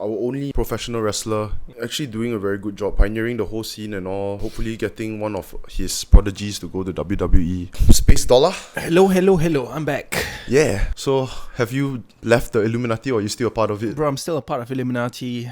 our only professional wrestler, actually doing a very good job, pioneering the whole scene and all, hopefully getting one of his prodigies to go to WWE. Spacedollah? Hello, I'm back. Yeah, so have you left the Illuminati or are you still a part of it? Bro, I'm still a part of Illuminati.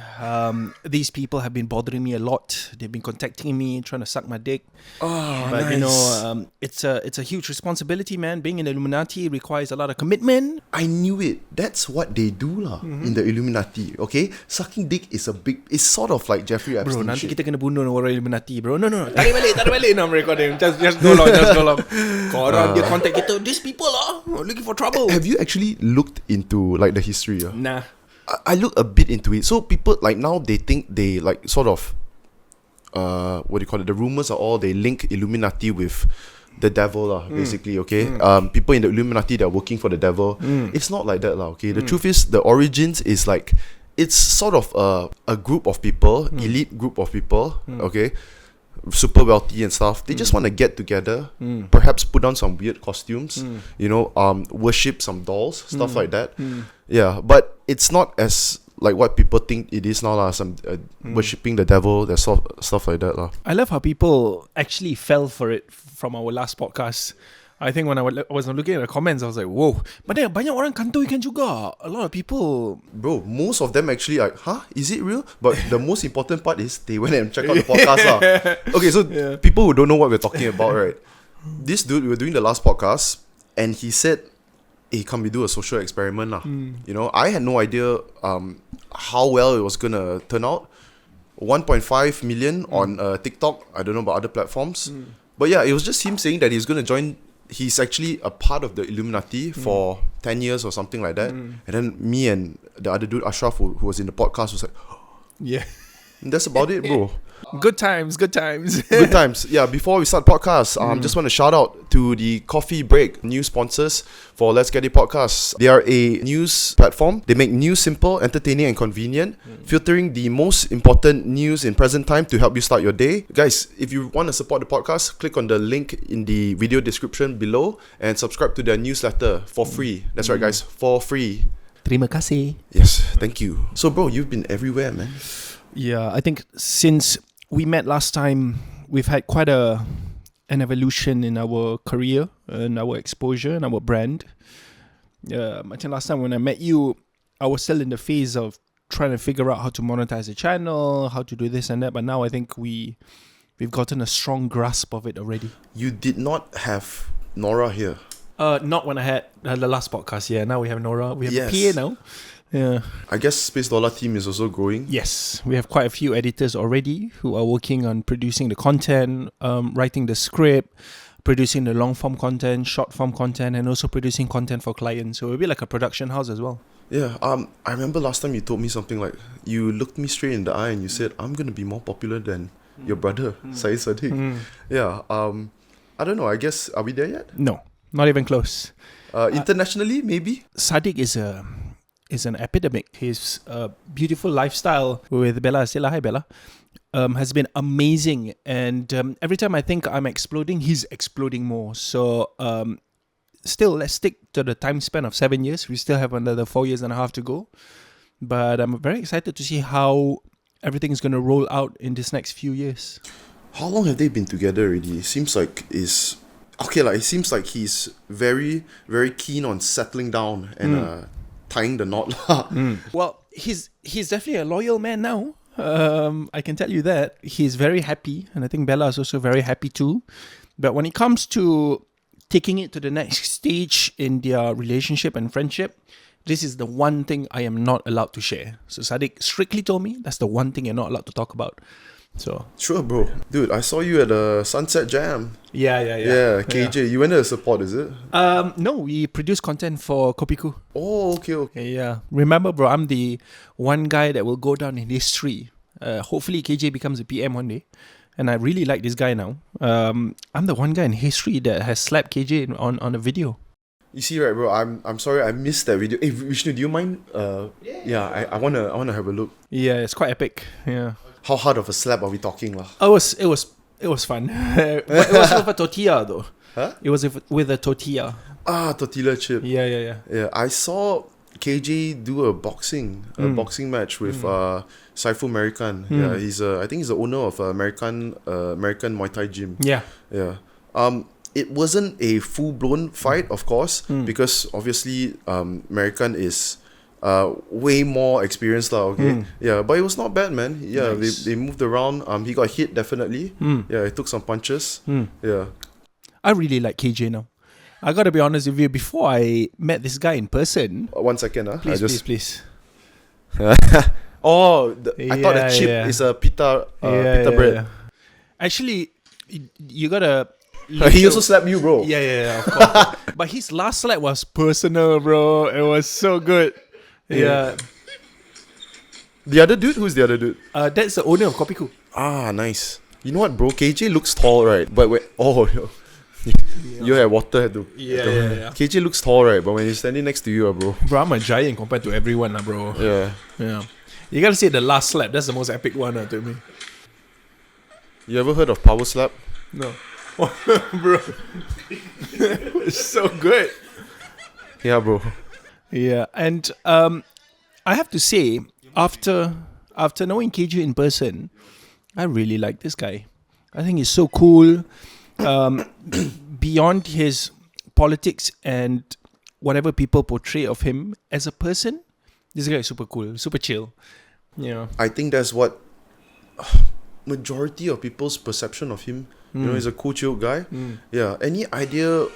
These people have been bothering me a lot. They've been contacting me, trying to suck my dick. Oh, but nice. you know, it's a huge responsibility, man. Being in the Illuminati requires a lot of commitment. I knew it. That's what they do lah in the Illuminati. Okay, sucking dick is it's sort of like Jeffrey Epstein. Bro, nanti kita kena bunuh orang Illuminati, bro. No. Tarik balik. No, I'm recording. Just go long. Korang dia contact kita. These people are looking for trouble. Have you actually looked into like the history? Nah. I look a bit into it. So people like now they think they like sort of what do you call it? The rumors are all they link Illuminati with the devil basically, okay? People in the Illuminati that are working for the devil. It's not like that okay? The truth is the origins is like it's sort of a group of people, elite group of people, okay? Super wealthy and stuff. They just want to get together, perhaps put on some weird costumes, you know, worship some dolls, stuff like that. Yeah, but it's not as like what people think it is now some worshipping the devil, that stuff like that I love how people actually fell for it from our last podcast. I think when I was looking at the comments, I was like, whoa. But then banyak orang kantoi ikan juga. A lot of people. Bro, most of them actually like, is it real? But the most important part is they went and checked out the podcast Okay, so people who don't know what we're talking about, right? This dude, we were doing the last podcast and he said, hey, can we do a social experiment You know, I had no idea how well it was gonna turn out. 1.5 million on TikTok. I don't know about other platforms. But yeah, it was just him saying that he's gonna join. He's actually a part of the Illuminati for 10 years or something like that. And then me and the other dude, Ashraf, who was in the podcast, was like, yeah. And that's about it, bro. Good times. Good times. Yeah, before we start podcast, just want to shout out to the Coffee Break new sponsors for Let's Get It Podcast. They are a news platform. They make news simple, entertaining and convenient, filtering the most important news in present time to help you start your day. Guys, if you want to support the podcast, click on the link in the video description below and subscribe to their newsletter for free. That's right, guys, for free. Terima kasih. Yes, thank you. So, bro, you've been everywhere, man. Yeah, I think since we met last time, we've had quite an evolution in our career and our exposure and our brand. Macam last time when I met you, I was still in the phase of trying to figure out how to monetize the channel, how to do this and that. But now I think we've gotten a strong grasp of it already. You did not have Nora here. Not when I had the last podcast. Yeah, now we have Nora. We have a PA now. Yeah. I guess Spacedollah team is also growing. Yes, we have quite a few editors already who are working on producing the content, writing the script, producing the long form content, short form content, and also producing content for clients. So it'll be like a production house as well. Yeah, I remember last time you told me something like, you looked me straight in the eye and you said, I'm going to be more popular than your brother, Syed Saddiq. Yeah, I don't know, I guess, are we there yet? No, not even close. Internationally, maybe? Saddiq is an epidemic. His beautiful lifestyle with Bella, still hi Bella, has been amazing. And every time I think I'm exploding, he's exploding more. So still, let's stick to the time span of 7 years. We still have another 4 years and a half to go. But I'm very excited to see how everything is going to roll out in this next few years. How long have they been together already? It seems like it seems like he's very, very keen on settling down and tying the knot. Well, he's definitely a loyal man now. I can tell you that. He's very happy, and I think Bella is also very happy too. But when it comes to taking it to the next stage in their relationship and friendship, this is the one thing I am not allowed to share. So Saddiq strictly told me that's the one thing you're not allowed to talk about. So sure, bro. Dude, I saw you at the Sunset Jam. Yeah. Yeah, KJ. Yeah. You went there to support, is it? No, we produce content for Kopiku. Oh, okay. Yeah. Remember, bro, I'm the one guy that will go down in history. Hopefully, KJ becomes a PM one day. And I really like this guy now. I'm the one guy in history that has slapped KJ on a video. You see, right, bro? I'm sorry, I missed that video. Hey, Vishnu, do you mind? Yeah, I wanna have a look. Yeah, it's quite epic. Yeah. How hard of a slap are we talking, lah? It was fun. It was with a tortilla though. Huh? It was with a tortilla. Tortilla chip. Yeah. Yeah, I saw KJ do a boxing match with Saiful American. Yeah, he's I think he's the owner of American Muay Thai gym. Yeah. Yeah. It wasn't a full-blown fight, of course, because obviously American is way more experienced lah, okay? Yeah, but it was not bad, man. Yeah, Nice. they moved around. He got hit, definitely. Yeah, he took some punches. Yeah. I really like KJ now. I gotta be honest with you, before I met this guy in person, 1 second, please. Oh, I thought a Yeah, chip yeah. is a pita bread. Actually, you gotta. He also slapped you, bro. Yeah, of course. But his last slap was personal, bro. It was so good. Yeah. The other dude? Who's the other dude? That's the owner of Kopiku. Ah, nice. You know what, bro? KJ looks tall, right? But when you had water had to. Yeah. KJ looks tall, right? But when he's standing next to you, bro. Bro, I'm a giant compared to everyone, bro. Yeah. You gotta say the last slap. That's the most epic one to me. You ever heard of power slap? No. Bro. It's so good. Yeah, bro. Yeah, and I have to say, after knowing KJ in person, I really like this guy. I think he's so cool. Beyond his politics and whatever people portray of him as a person, this guy is super cool, super chill. Yeah. I think that's what majority of people's perception of him. You know, he's a cool, chill guy. Yeah. Any idea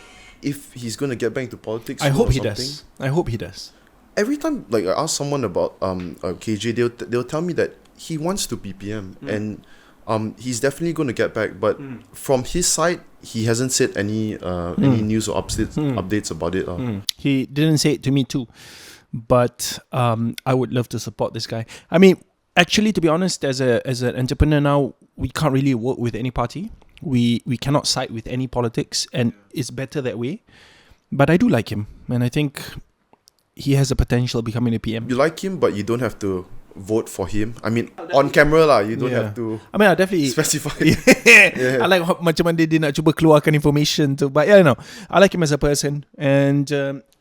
if he's gonna get back into politics? I hope he something? does. I hope he does. Every time, like, I ask someone about KJ, they'll tell me that he wants to PPM and he's definitely going to get back. But from his side, he hasn't said any news or updates about it. He didn't say it to me too, but I would love to support this guy. I mean, actually, to be honest, as an entrepreneur now, we can't really work with any party. We cannot side with any politics, and it's better that way. But I do like him, and I think he has a potential becoming a PM. You like him, but you don't have to vote for him. I mean, on camera lah, you don't have to I mean, I definitely specify. I like macam mana dia nak cuba keluarkan information tu. But yeah, no, I like him as a person, and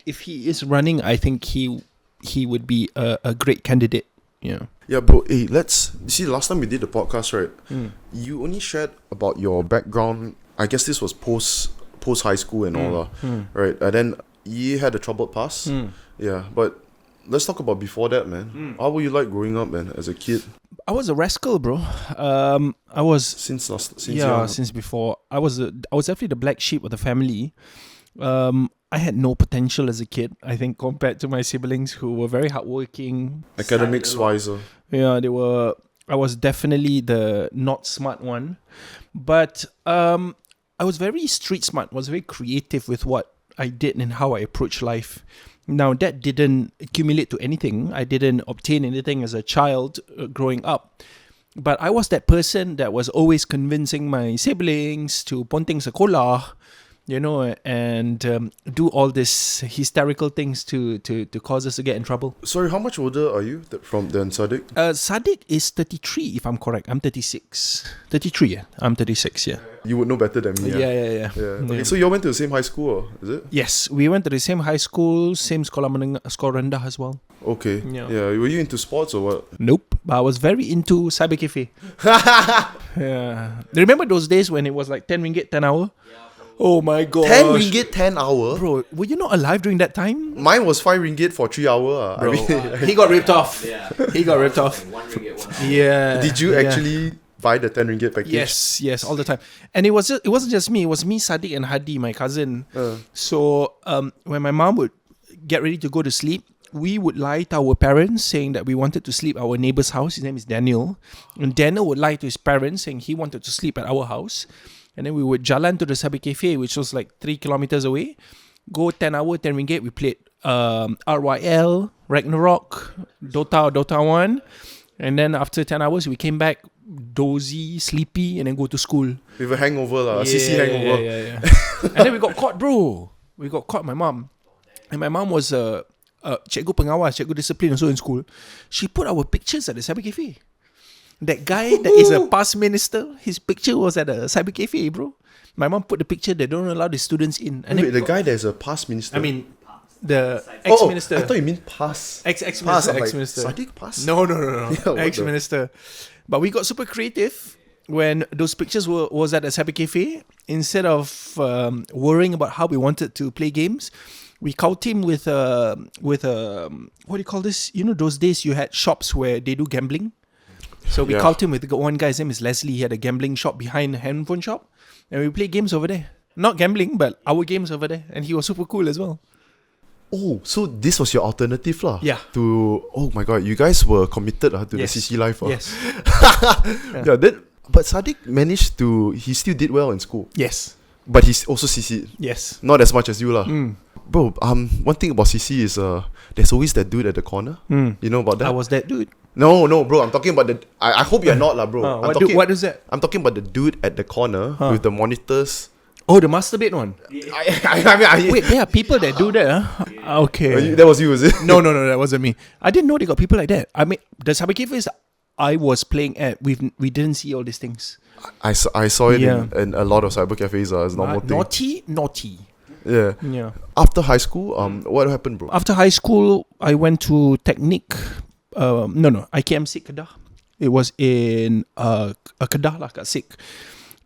if he is running, I think he would be a great candidate. Yeah. Yeah, bro. Hey, you see, last time we did the podcast, right? You only shared about your background. I guess this was post high school and all right? And then you had a troubled past. Yeah, but let's talk about before that, man. How were you like growing up, man, as a kid? I was a rascal, bro. I was since before. I was definitely the black sheep of the family. I had no potential as a kid, I think, compared to my siblings who were very hardworking. Academics wise. Yeah, they were. I was definitely the not smart one. But I was very street smart, was very creative with what I did and how I approached life. Now, that didn't accumulate to anything. I didn't obtain anything as a child growing up. But I was that person that was always convincing my siblings to ponteng sekolah, you know, and do all these hysterical things to cause us to get in trouble. Sorry, how much older are you than Saddiq? Saddiq is 33, if I'm correct. I'm 36. 33, yeah. I'm 36, yeah. You would know better than me. Yeah. Okay, so you all went to the same high school, or is it? Yes, we went to the same high school, same sekolah rendah as well. Okay. Yeah. Were you into sports or what? Nope, but I was very into cyber cafe. Yeah. Remember those days when it was like 10 ringgit 10 hour? Oh my god. 10 ringgit 10 hour? Bro, were you not alive during that time? Mine was 5 ringgit for 3 hour. Bro, he got ripped off. Yeah. He got ripped off. 1 ringgit 1 hour. Yeah. Did you actually buy the 10 ringgit package? Yes, all the time. And it wasn't just me. It was me, Saddiq, and Hadi, my cousin. So when my mom would get ready to go to sleep, we would lie to our parents saying that we wanted to sleep at our neighbor's house. His name is Daniel. And Daniel would lie to his parents saying he wanted to sleep at our house. And then we would jalan to the Cyber Cafe, which was like 3 kilometers away. Go 10 hour, 10 ringgit. We played RYL, Ragnarok, Dota 1. And then after 10 hours, we came back dozy, sleepy, and then go to school. With a hangover, CC hangover. Yeah. And then we got caught, bro. We got caught, my mom. And my mom was cikgu pengawas, cikgu discipline also in school. She put our pictures at the Cyber Cafe. That guy that is a past minister, his picture was at a Cyber Cafe, bro. My mom put the picture, they don't allow the students in. And Wait, the guy that's a past minister? I mean, The Oh, ex-minister. I thought you mean pass. Ex-minister. Pass. I'm like, Ex-minister. Saddiq pass? No. Yeah, what the- Ex-minister. But we got super creative when those pictures was at a cyber cafe. Instead of worrying about how we wanted to play games, we caught him with what do you call this? You know, those days you had shops where they do gambling. So we caught him with one guy's name is Leslie. He had a gambling shop behind a handphone shop, and we played games over there. Not gambling, but our games over there, and he was super cool as well. Oh, so this was your alternative lah? Yeah. To, oh my god, you guys were committed to Yes. the CC life. Yes. Yeah, but Saddiq managed to, he still did well in school. Yes. But he's also CC. Yes. Not as much as you lah. Mm. Bro, one thing about CC is there's always that dude at the corner. Mm. You know about that? I was that dude. No, bro, I'm talking about the, I hope you're not lah, bro. What is that? I'm talking about the dude at the corner with the monitors. Oh, the masturbate one. Wait, there are people that do that, huh? Okay. That was you, is it? No, that wasn't me. I didn't know they got people like that. I mean, the cyber cafes I was playing at, we didn't see all these things. I saw it in a lot of cyber cafes as normal thing. Naughty. Yeah. Yeah. After high school, what happened, bro? After high school, I went to Technique. IKM Kedah. It was in Kedah lah, kat Sik.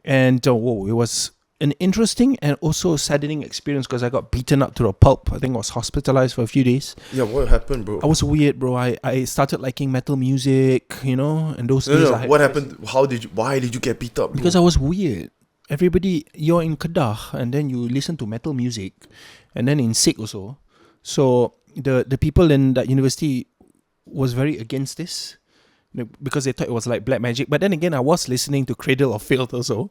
And it was an interesting and also saddening experience because I got beaten up to a pulp. I think I was hospitalized for a few days. Yeah, what happened, bro? I was weird, bro. I started liking metal music, and those days. What happened? Why did you get beat up, bro? Because I was weird. Everybody, you're in Kedah and then you listen to metal music, and then in Sik also. So the people in that university was very against this because they thought it was like black magic. But then again, I was listening to Cradle of Filth also.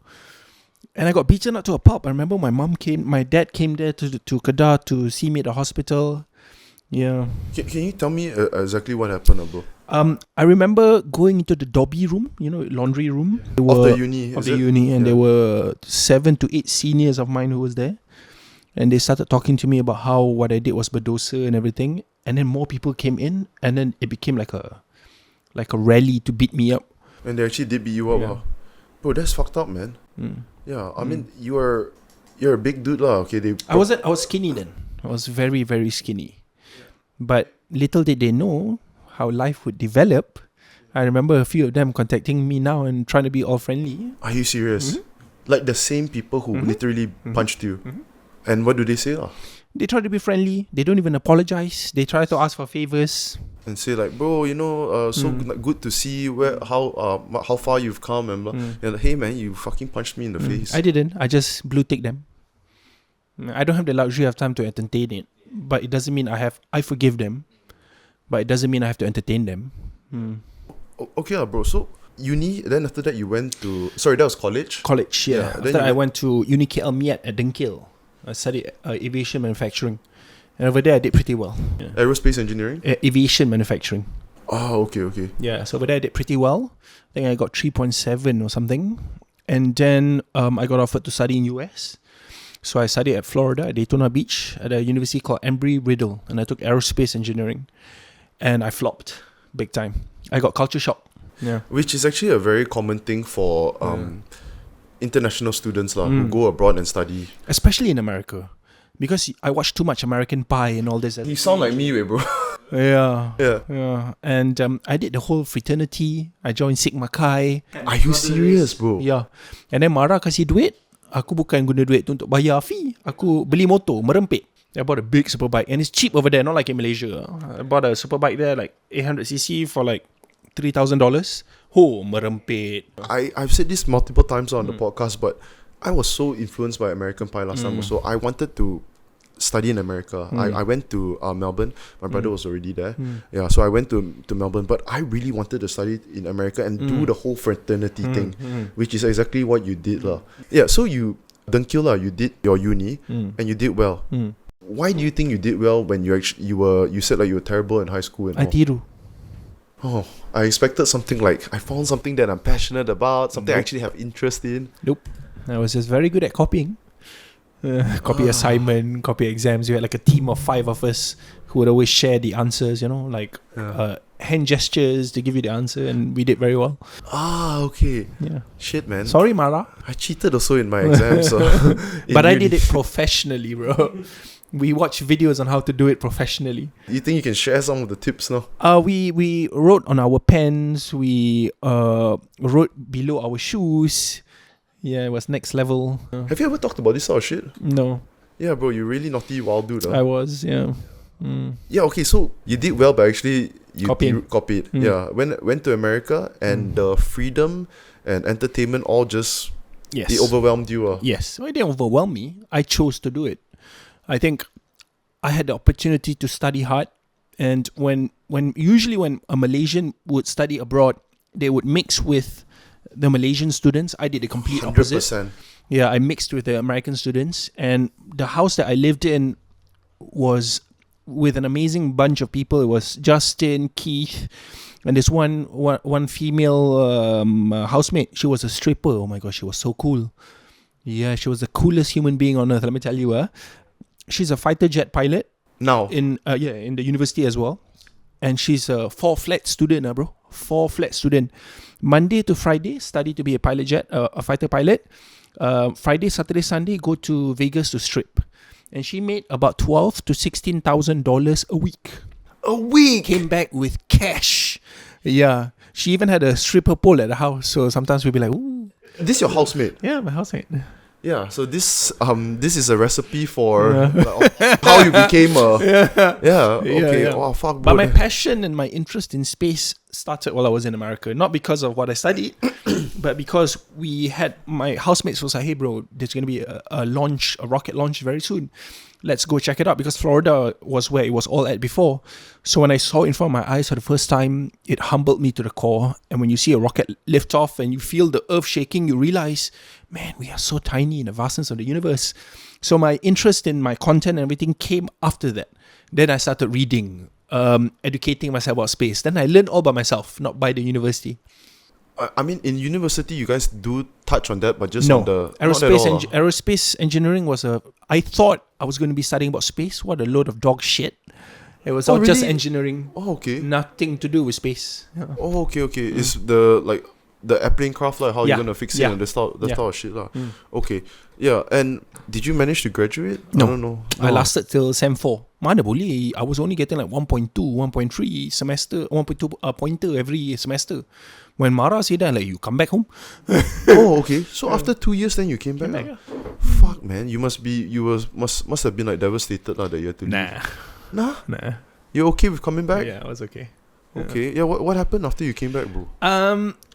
And I got beaten up to a pulp. I remember my dad came there to Kedah to see me at the hospital. Yeah. Can you tell me exactly what happened, bro? I remember going into the Dobby room, laundry room. Of the uni. And there were 7 to 8 seniors of mine who was there. And they started talking to me about how what I did was berdosa and everything. And then more people came in, and then it became like a rally to beat me up. And they actually did beat you up, huh? Bro, that's fucked up, man. Yeah, I mean, you're a big dude lah. Okay, I was skinny then. I was very, very skinny. But little did they know how life would develop. I remember a few of them contacting me now and trying to be all friendly. Are you serious? Like the same people who literally punched you. And what do they say? They try to be friendly. They don't even apologize. They try to ask for favors. And say like, bro, so good to see how far you've come and blah. And like, hey man, you fucking punched me in the face. I didn't. I just blue tick them. I don't have the luxury of time to entertain it. But it doesn't mean I forgive them. But it doesn't mean I have to entertain them. Okay, bro. So uni, then after that you went to, sorry, that was college? College, yeah. After I went to Uni KL Miat at Dengkil. I studied aviation manufacturing. And over there I did pretty well. Yeah. Aerospace engineering? Aviation manufacturing. Oh, okay. Yeah, so over there I did pretty well. I think I got 3.7 or something. And then I got offered to study in US. So I studied at Florida, at Daytona Beach, at a university called Embry-Riddle. And I took aerospace engineering. And I flopped big time. I got culture shock. Yeah. Which is actually a very common thing for international students who go abroad and study. Especially in America. Because I watched too much American Pie and all this. You sound like me, bro. Yeah. And I did the whole fraternity. I joined Sigma Chi. Are you serious, bro? Yeah. And then Mara kasih duit. Aku bukan guna duit tu untuk bayar fee. Aku beli motor, merempit. I bought a big superbike. And it's cheap over there, not like in Malaysia. I bought a superbike there, like 800cc for like $3,000. Oh, merempit. I've said this multiple times on the podcast, but I was so influenced by American Pie last time. So I wanted to study in America. I went to Melbourne. My brother was already there. Yeah, so I went to Melbourne. But I really wanted to study in America and do the whole fraternity thing, which is exactly what you did. Yeah, so you did your uni and you did well. Why do you think you did well when you said like you were terrible in high school and all? Tiru. Oh, I expected something like I found something that I'm passionate about, something I actually have interest in. Nope. I was just very good at copying. Copy assignment, copy exams. You had like a team of 5 of us who would always share the answers, hand gestures to give you the answer, and we did very well. Okay. Yeah. Shit, man. Sorry, Mara. I cheated also in my exams. But I did it professionally, bro. We watch videos on how to do it professionally. You think you can share some of the tips now? We wrote on our pens. We wrote below our shoes. Yeah, it was next level. Have you ever talked about this sort of shit? No, Yeah, bro, you're really naughty wild dude. I was. Yeah. Yeah, okay, so you did well, but actually you Copied. copied. Yeah, went to America, and the freedom and entertainment all just Yes. it overwhelmed you. Yes. Well, it didn't overwhelm me. I chose to do it. I think I had the opportunity to study hard, and when usually when a Malaysian would study abroad, they would mix with the Malaysian students. I did the complete opposite. 100%. Yeah, I mixed with the American students, and the house that I lived in was with an amazing bunch of people. It was Justin, Keith, and this one female housemate. She was a stripper. Oh my gosh, she was so cool. Yeah, she was the coolest human being on earth. Let me tell you, she's a fighter jet pilot Now, in the university as well, and she's a 4-flat student, bro. 4-flat student. Monday to Friday, study to be a pilot jet, a fighter pilot. Friday, Saturday, Sunday, go to Vegas to strip. And she made about $12,000 to $16,000 a week. a week! Came back with cash. Yeah. She even had a stripper pole at the house. So sometimes we'd be like, ooh. This your housemate? Yeah, my housemate. Yeah, so this is a recipe for how you became a... Yeah, okay. Yeah. Oh, fuck, But bro. my passion and my interest in space started while I was in America. Not because of what I studied, but because my housemates was like, hey bro, there's going to be a rocket launch very soon. Let's go check it out, because Florida was where it was all at before. So when I saw it in front of my eyes for the first time, it humbled me to the core. And when you see a rocket lift off and you feel the earth shaking, you realize, man, we are so tiny in the vastness of the universe. So my interest in my content and everything came after that. Then I started reading, educating myself about space. Then I learned all by myself, not by the university. I mean, in university, you guys do touch on that, but just No, on the... not at all, aerospace engineering was I thought I was going to be studying about space. What a load of dog shit. It was all just really? engineering. Oh, okay. Nothing to do with space. Yeah. Oh, okay. It's the airplane craft, like how Yeah. you're gonna fix it Yeah. and that type Yeah. of shit, lah. Okay. Yeah, and did you manage to graduate? No. I don't know. I lasted till Sem 4. Mana boleh. I was only getting like 1.2, 1.3 semester, 1.2 pointer every semester. When Mara said that, like, you come back home. Oh, okay. So after 2 years, then you came back. back, lah. Fuck, man. You must have been like devastated lah that you had to leave. Nah. You're okay with coming back? Yeah, I was okay. Okay. Yeah. What happened after you came back, bro?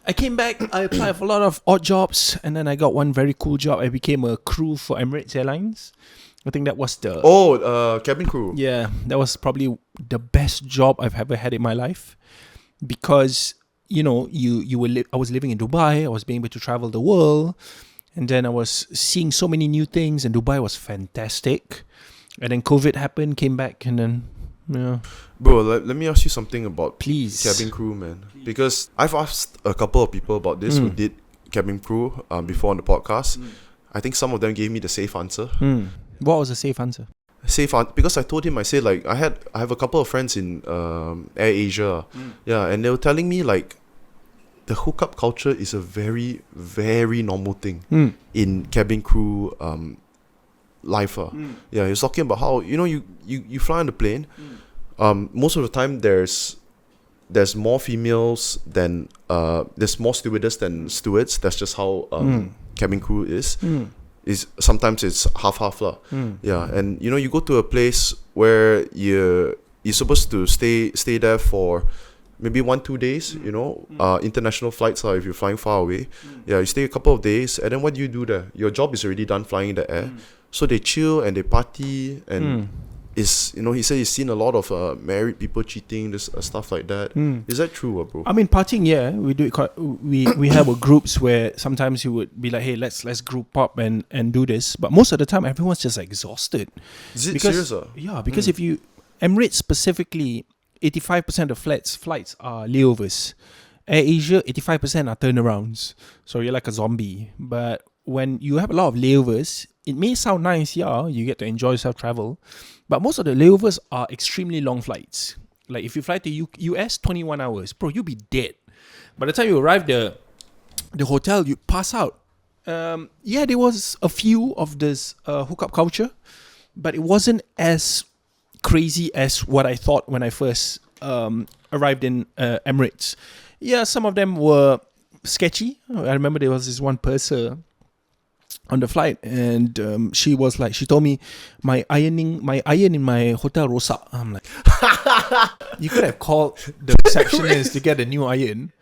I came back, I applied for a lot of odd jobs, and then I got one very cool job. I became a crew for Emirates Airlines. I think that was Cabin crew. yeah, that was probably the best job I've ever had in my life, because I was living in Dubai. I was being able to travel the world, and then I was seeing so many new things, and Dubai was fantastic. And then COVID happened, came back, and then Bro, let me ask you something about please. cabin crew, man. Because I've asked a couple of people about this who did cabin crew before on the podcast. I think some of them gave me the safe answer. What was the safe answer? Because I told him, I said, like, I have a couple of friends in Air Asia. Yeah, and they were telling me, like, the hookup culture is a very, very normal thing in cabin crew life. Yeah, he was talking about how, you fly on the plane. Most of the time there's more females than there's more stewardess than stewards. That's just how cabin crew is. Sometimes it's half lah. Yeah, and you go to a place where you're supposed to stay there for maybe 1-2 days. International flights if you're flying far away. Yeah, you stay a couple of days, and then what do you do there? Your job is already done flying in the air. So they chill and they party, and he said he's seen a lot of married people cheating, this stuff like that. Is that true, bro? I mean, partying, yeah, we do it. We have groups where sometimes you would be like, hey, let's group up and do this. But most of the time, everyone's just exhausted. Is it serious? Yeah, because if you Emirates specifically, 85% of flights are layovers. Air Asia, 85% are turnarounds. So you're like a zombie. But when you have a lot of layovers, it may sound nice, yeah, you get to enjoy yourself travel, but most of the layovers are extremely long flights. Like if you fly to US, 21 hours, bro, you'll be dead. By the time you arrive the hotel, you pass out. There was a few of this hookup culture, but it wasn't as crazy as what I thought when I first arrived in Emirates. Yeah, some of them were sketchy. I remember there was this one purser on the flight, and she told me my iron in my hotel rosak. I'm like, you could have called the receptionist to get a new iron.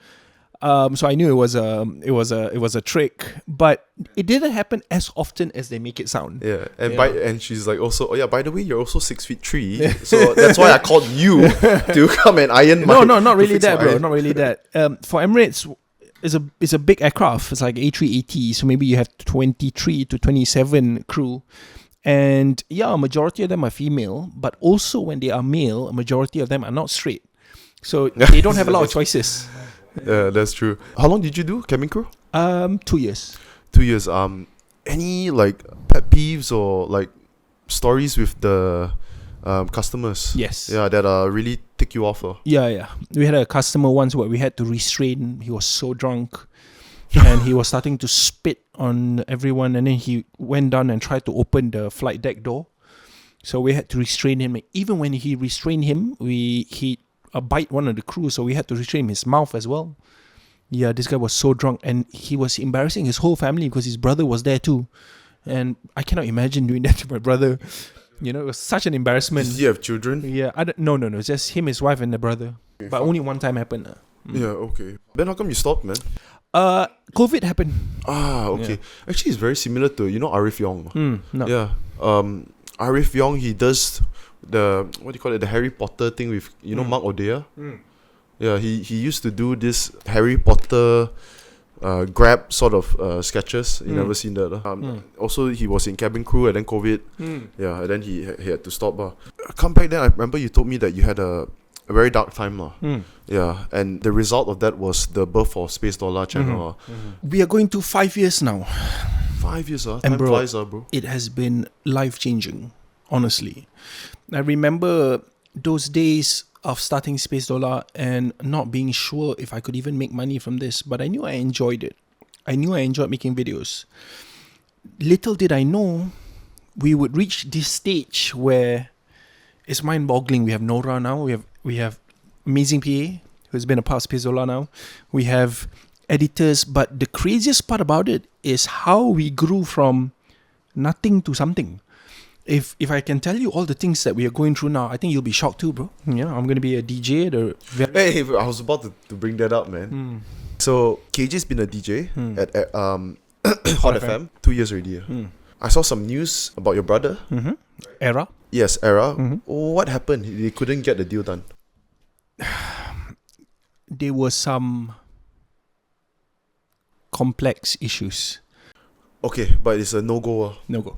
So I knew it was a trick, but it didn't happen as often as they make it sound. Yeah, and she's like also, by the way, you're also 6'3", so that's why I called you to come and iron my. No, not really that, bro. Not really that. For Emirates, it's a big aircraft. It's like A380, so maybe you have 23 to 27 crew. And yeah, a majority of them are female, but also when they are male, a majority of them are not straight. So they don't have a lot of choices. Yeah, that's true. How long did you do cabin crew? 2 years. 2 years. Any like pet peeves or like stories with the customers? Yes. Yeah, that really tick you off. Yeah. We had a customer once where we had to restrain. He was so drunk, and he was starting to spit on everyone. And then he went down and tried to open the flight deck door. So we had to restrain him. Even when he restrained him, he bite one of the crew, so we had to restrain his mouth as well. Yeah, this guy was so drunk, and he was embarrassing his whole family because his brother was there too. And I cannot imagine doing that to my brother. You know, it was such an embarrassment. Did you have children? Yeah, no. It's just him, his wife, and the brother. Okay, but only one time happened. Yeah, okay. Then how come you stopped, man? COVID happened. Okay. Yeah. Actually, it's very similar to, Arif Yong. No. Yeah. Arif Yong, he does the the Harry Potter thing with Mark Odea. Yeah, he used to do this Harry Potter grab sort of sketches. You never seen that. Also, he was in cabin crew, and then COVID. Yeah, and then he had to stop. Come back then, I remember you told me that you had a very dark time. Yeah, and the result of that was the birth of Spacedollah channel. We are going to 5 years now. 5 years, time bro, flies, bro. It has been life-changing, honestly. I remember those days of starting Spacedollah and not being sure if I could even make money from this, but I knew I enjoyed it. I knew I enjoyed making videos. Little did I know we would reach this stage where it's mind-boggling. We have Nora now. We have amazing PA who's been a part of Spacedollah now. We have editors, but the craziest part about it is how we grew from nothing to something. If I can tell you all the things that we are going through now, I think you'll be shocked too, bro. Yeah, I'm going to be a DJ. Hey, I was about to bring that up, man. So, KJ's been a DJ at Hot FM 2 years already. I saw some news about your brother. Era? Yes, Era. What happened? They couldn't get the deal done. There were some complex issues. Okay, but it's a no-go. No-go.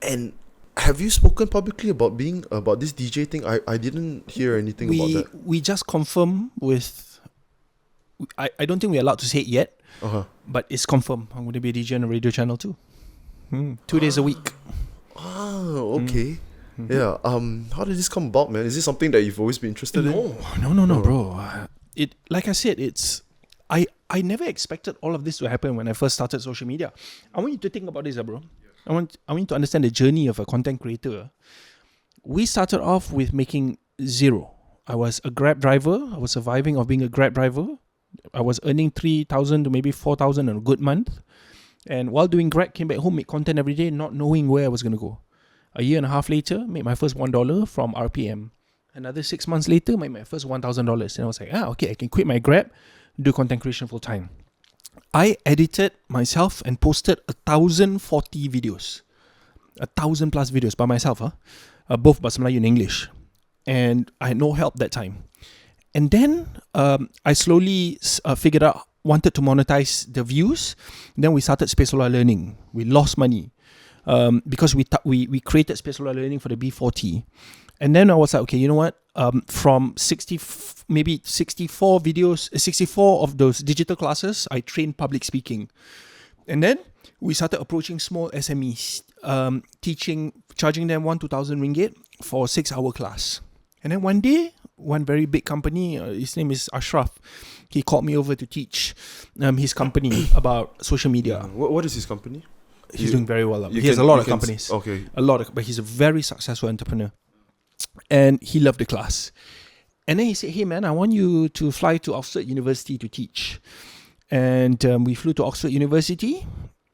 And have you spoken publicly about this DJ thing? I didn't hear anything about that. We just confirmed with. I don't think we're allowed to say it yet. But it's confirmed. I'm going to be a DJ on a radio channel too. 2 days a week. Okay. Yeah. How did this come about, man? Is this something that you've always been interested in? No, bro. Like I said, it's. I never expected all of this to happen when I first started social media. I want you to think about this, bro. I want you to understand the journey of a content creator. We started off with making zero. I was a Grab driver. I was surviving of being a Grab driver. I was earning 3,000 to maybe 4,000 in a good month. And while doing Grab, came back home, made content every day, not knowing where I was going to go. A year and a half later, made my first $1 from RPM. Another 6 months later, made my first $1,000. And I was like, okay, I can quit my Grab, do content creation full time. I edited myself and posted 1,040 videos. 1,000 plus videos by myself, both Bahasa Melayu and English. And I had no help that time. And then I slowly figured out, wanted to monetize the views. Then we started Spacedollah Learning. We lost money because we created Spacedollah Learning for the B40. And then I was like, okay, you know what? From 64 videos, 64 of those digital classes, I trained public speaking. And then we started approaching small SMEs, charging them 2,000 ringgit for a 6-hour class. And then one day, one very big company, his name is Ashraf, he called me over to teach his company about social media. What is his company? He's doing very well. He has a lot of companies. Okay. But he's a very successful entrepreneur. And he loved the class. And then he said, hey man, I want you to fly to Oxford University to teach. And we flew to Oxford University.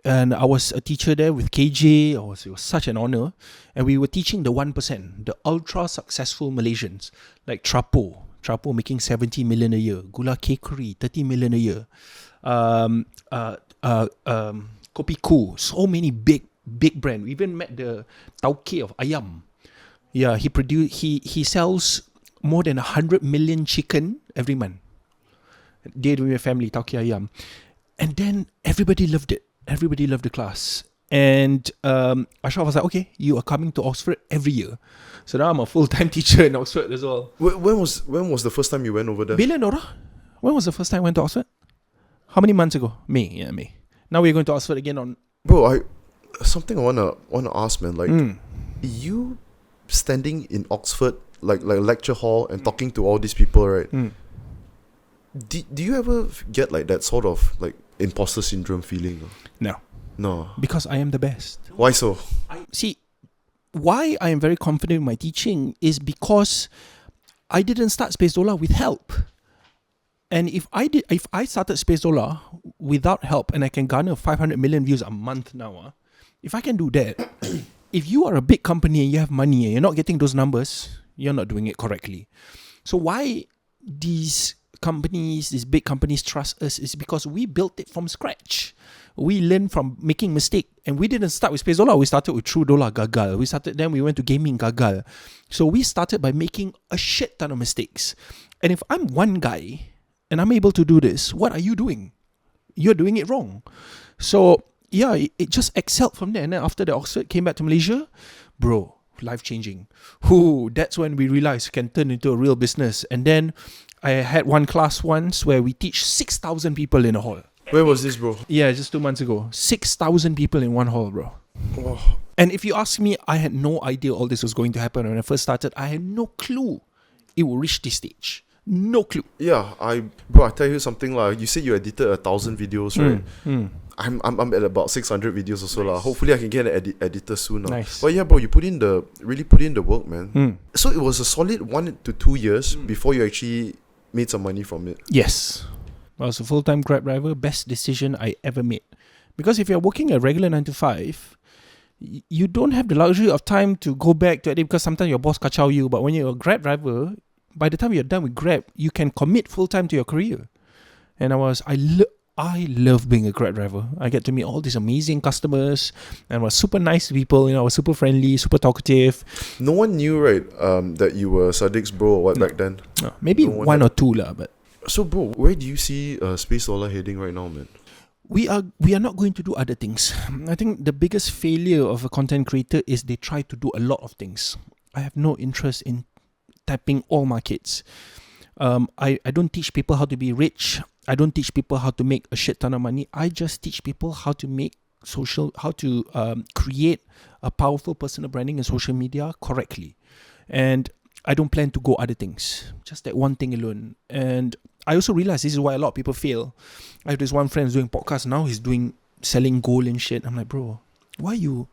And I was a teacher there with KJ. It was such an honor. And we were teaching the 1%, the ultra successful Malaysians, like Trapo making 70 million a year, Gula Cakery 30 million a year, Kopi Ku, so many big brand. We even met the Tauke of Ayam. Yeah, he sells more than 100 million chicken every month. They do with family, Tauke Ayam. And then everybody loved it. Everybody loved the class. And Ashraf was like, okay, you are coming to Oxford every year. So now I'm a full-time teacher in Oxford as well. When was the first time you went over there? Bila Nora? When was the first time I went to Oxford? How many months ago? May. Yeah, May. Now we're going to Oxford again on... Bro, something I wanna ask, man. Like, you standing in Oxford, like lecture hall and talking to all these people, right? Do you ever get like that sort of like imposter syndrome feeling? No. Because I am the best. Why so? See, why I am very confident in my teaching is because I didn't start Spacedollah with help. And if I started Spacedollah without help and I can garner 500 million views a month now, if I can do that, if you are a big company and you have money and you're not getting those numbers, you're not doing it correctly. So why these big companies trust us is because we built it from scratch. We learned from making mistake, and we didn't start with Spacedollah. We started with True Dollar, gagal. Then we went to gaming, gagal. So we started by making a shit ton of mistakes. And if I'm one guy and I'm able to do this, what are you doing? You're doing it wrong. So yeah, it just excelled from there. And then after the Oxford, came back to Malaysia, bro, life-changing. That's when we realized it can turn into a real business. And then I had one class once where we teach 6,000 people in a hall. Where was this, bro? Yeah, just 2 months ago. 6,000 people in one hall, bro. Oh. And if you ask me, I had no idea all this was going to happen when I first started. I had no clue it would reach this stage. No clue. Yeah, I tell you something like you said you edited 1,000 videos, right? I'm at about 600 videos or so lah. Hopefully I can get an editor soon. Nice. But yeah, bro, you really put in the work, man. So it was a solid 1 to 2 years before you actually made some money from it. Yes. I was a full-time Grab driver. Best decision I ever made. Because if you're working a regular 9 to 5, you don't have the luxury of time to go back to it because sometimes your boss kacau you. But when you're a Grab driver, by the time you're done with Grab, you can commit full-time to your career. And I love being a Grab driver. I get to meet all these amazing customers and was super nice to people. I was super friendly, super talkative. No one knew, right, that you were Saddiq's bro or what back then? No, maybe one or two lah, but... So, bro, where do you see Spacedollah heading right now, man? We are not going to do other things. I think the biggest failure of a content creator is they try to do a lot of things. I have no interest in tapping all markets. I don't teach people how to be rich. I don't teach people how to make a shit ton of money. I just teach people how to create a powerful personal branding in social media correctly. And I don't plan to go other things. Just that one thing alone. And I also realize this is why a lot of people fail. I have this one friend who's doing podcast now. He's selling gold and shit. I'm like, bro, why you...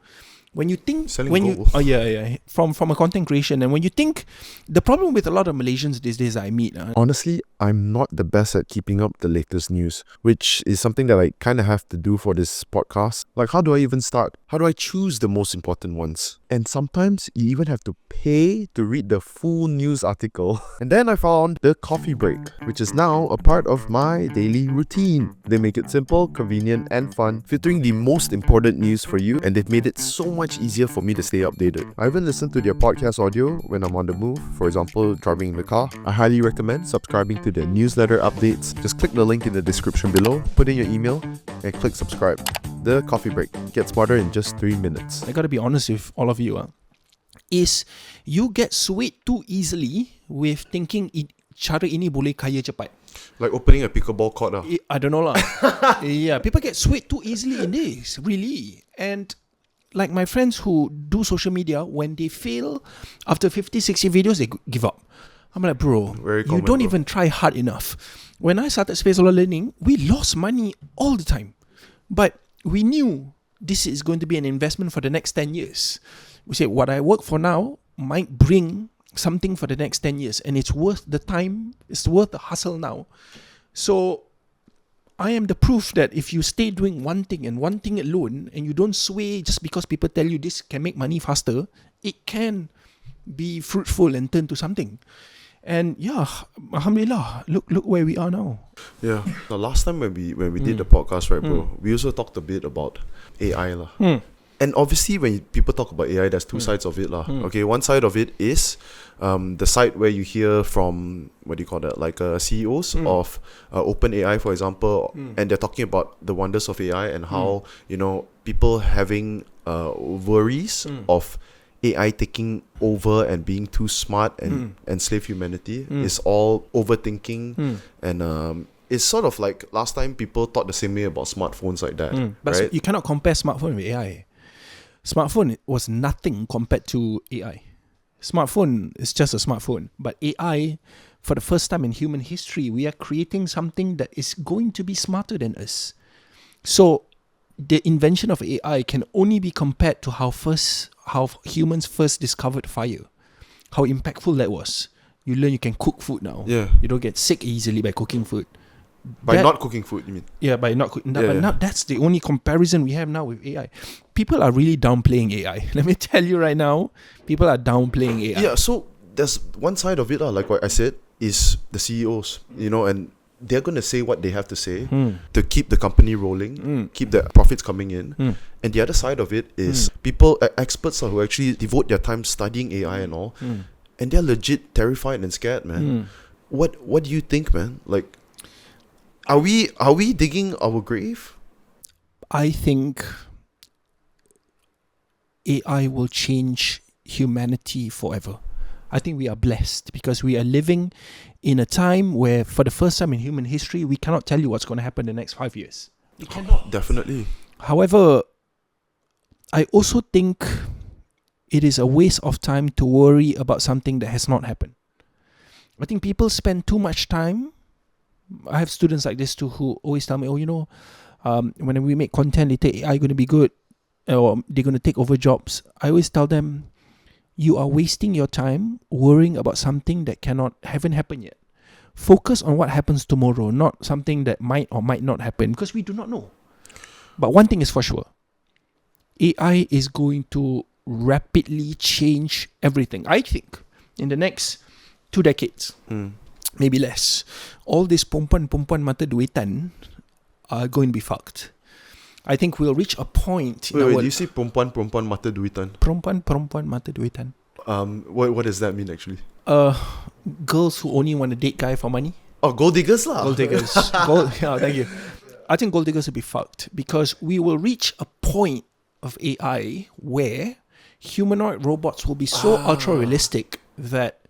When you think... Selling gold? Oh, yeah. From a content creation. And when you think... The problem with a lot of Malaysians these days I meet... Honestly, I'm not the best at keeping up the latest news, which is something that I kind of have to do for this podcast. Like, how do I even start? How do I choose the most important ones? And sometimes you even have to pay to read the full news article. And then I found the coffee break, which is now a part of my daily routine. They make it simple, convenient, and fun, filtering the most important news for you, and they've made it so much easier for me to stay updated. I even listen to their podcast audio when I'm on the move, for example, driving in the car. I highly recommend subscribing to their newsletter updates. Just click the link in the description below, put in your email, and click subscribe. The coffee break. Get smarter in just 3 minutes. I gotta be honest with all of you. Is you get swayed too easily with thinking cara ini boleh kaya cepat. Like opening a pickleball court. I don't know lah. Yeah, people get swayed too easily in this, really. And like my friends who do social media, when they fail after 50, 60 videos, they give up. I'm like, bro, you don't even try hard enough. When I started Spacedollah Learning, we lost money all the time. But we knew this is going to be an investment for the next 10 years. We say, what I work for now might bring something for the next 10 years, and it's worth the time, it's worth the hustle now. So I am the proof that if you stay doing one thing and one thing alone, and you don't sway just because people tell you this can make money faster, it can be fruitful and turn to something. And yeah, alhamdulillah, look where we are now. Yeah. The last time when we did the podcast, right, bro, we also talked a bit about AI lah. And obviously, when people talk about AI, there's two sides of it lah. Okay, one side of it is the side where you hear from, what do you call that, like CEOs of OpenAI, for example, and they're talking about the wonders of AI and how, you know, people having worries of AI taking over and being too smart and enslave humanity is all overthinking. And it's sort of like last time people thought the same way about smartphones like that. But right? you cannot compare smartphone with AI. Smartphone was nothing compared to AI. Smartphone is just a smartphone. But AI, for the first time in human history, we are creating something that is going to be smarter than us. So the invention of AI can only be compared to how humans first discovered fire. How impactful that was. You learn you can cook food now. Yeah. You don't get sick easily by cooking food. By not cooking food, you mean? Yeah, by not cooking. But now that's the only comparison we have now with AI. People are really downplaying AI. Let me tell you right now, people are downplaying AI. Yeah, so there's one side of it, like what I said, is the CEOs, you know, and they're going to say what they have to say to keep the company rolling, keep the profits coming in. And the other side of it is people, experts who actually devote their time studying AI and all, and they're legit terrified and scared, man. What do you think, man? Like, are we digging our grave? I think AI will change humanity forever. I think we are blessed because we are living in a time where, for the first time in human history, we cannot tell you what's going to happen in the next 5 years. You cannot. Definitely. However, I also think it is a waste of time to worry about something that has not happened. I think people spend too much time. I have students like this too who always tell me, oh, you know, when we make content later, AI going to be good, or they're going to take over jobs. I always tell them, you are wasting your time worrying about something that haven't happened yet. Focus on what happens tomorrow, not something that might or might not happen, because we do not know. But one thing is for sure, AI is going to rapidly change everything. I think in the next 2 decades, maybe less, all these perempuan mata duitan are going to be fucked. I think we'll reach a point. Wait, you see perempuan mata duitan? Perempuan mata duitan. What does that mean actually? Girls who only want to date guy for money. Oh, gold diggers lah. Gold diggers. Yeah, thank you. I think gold diggers will be fucked because we will reach a point of AI where humanoid robots will be so ultra realistic that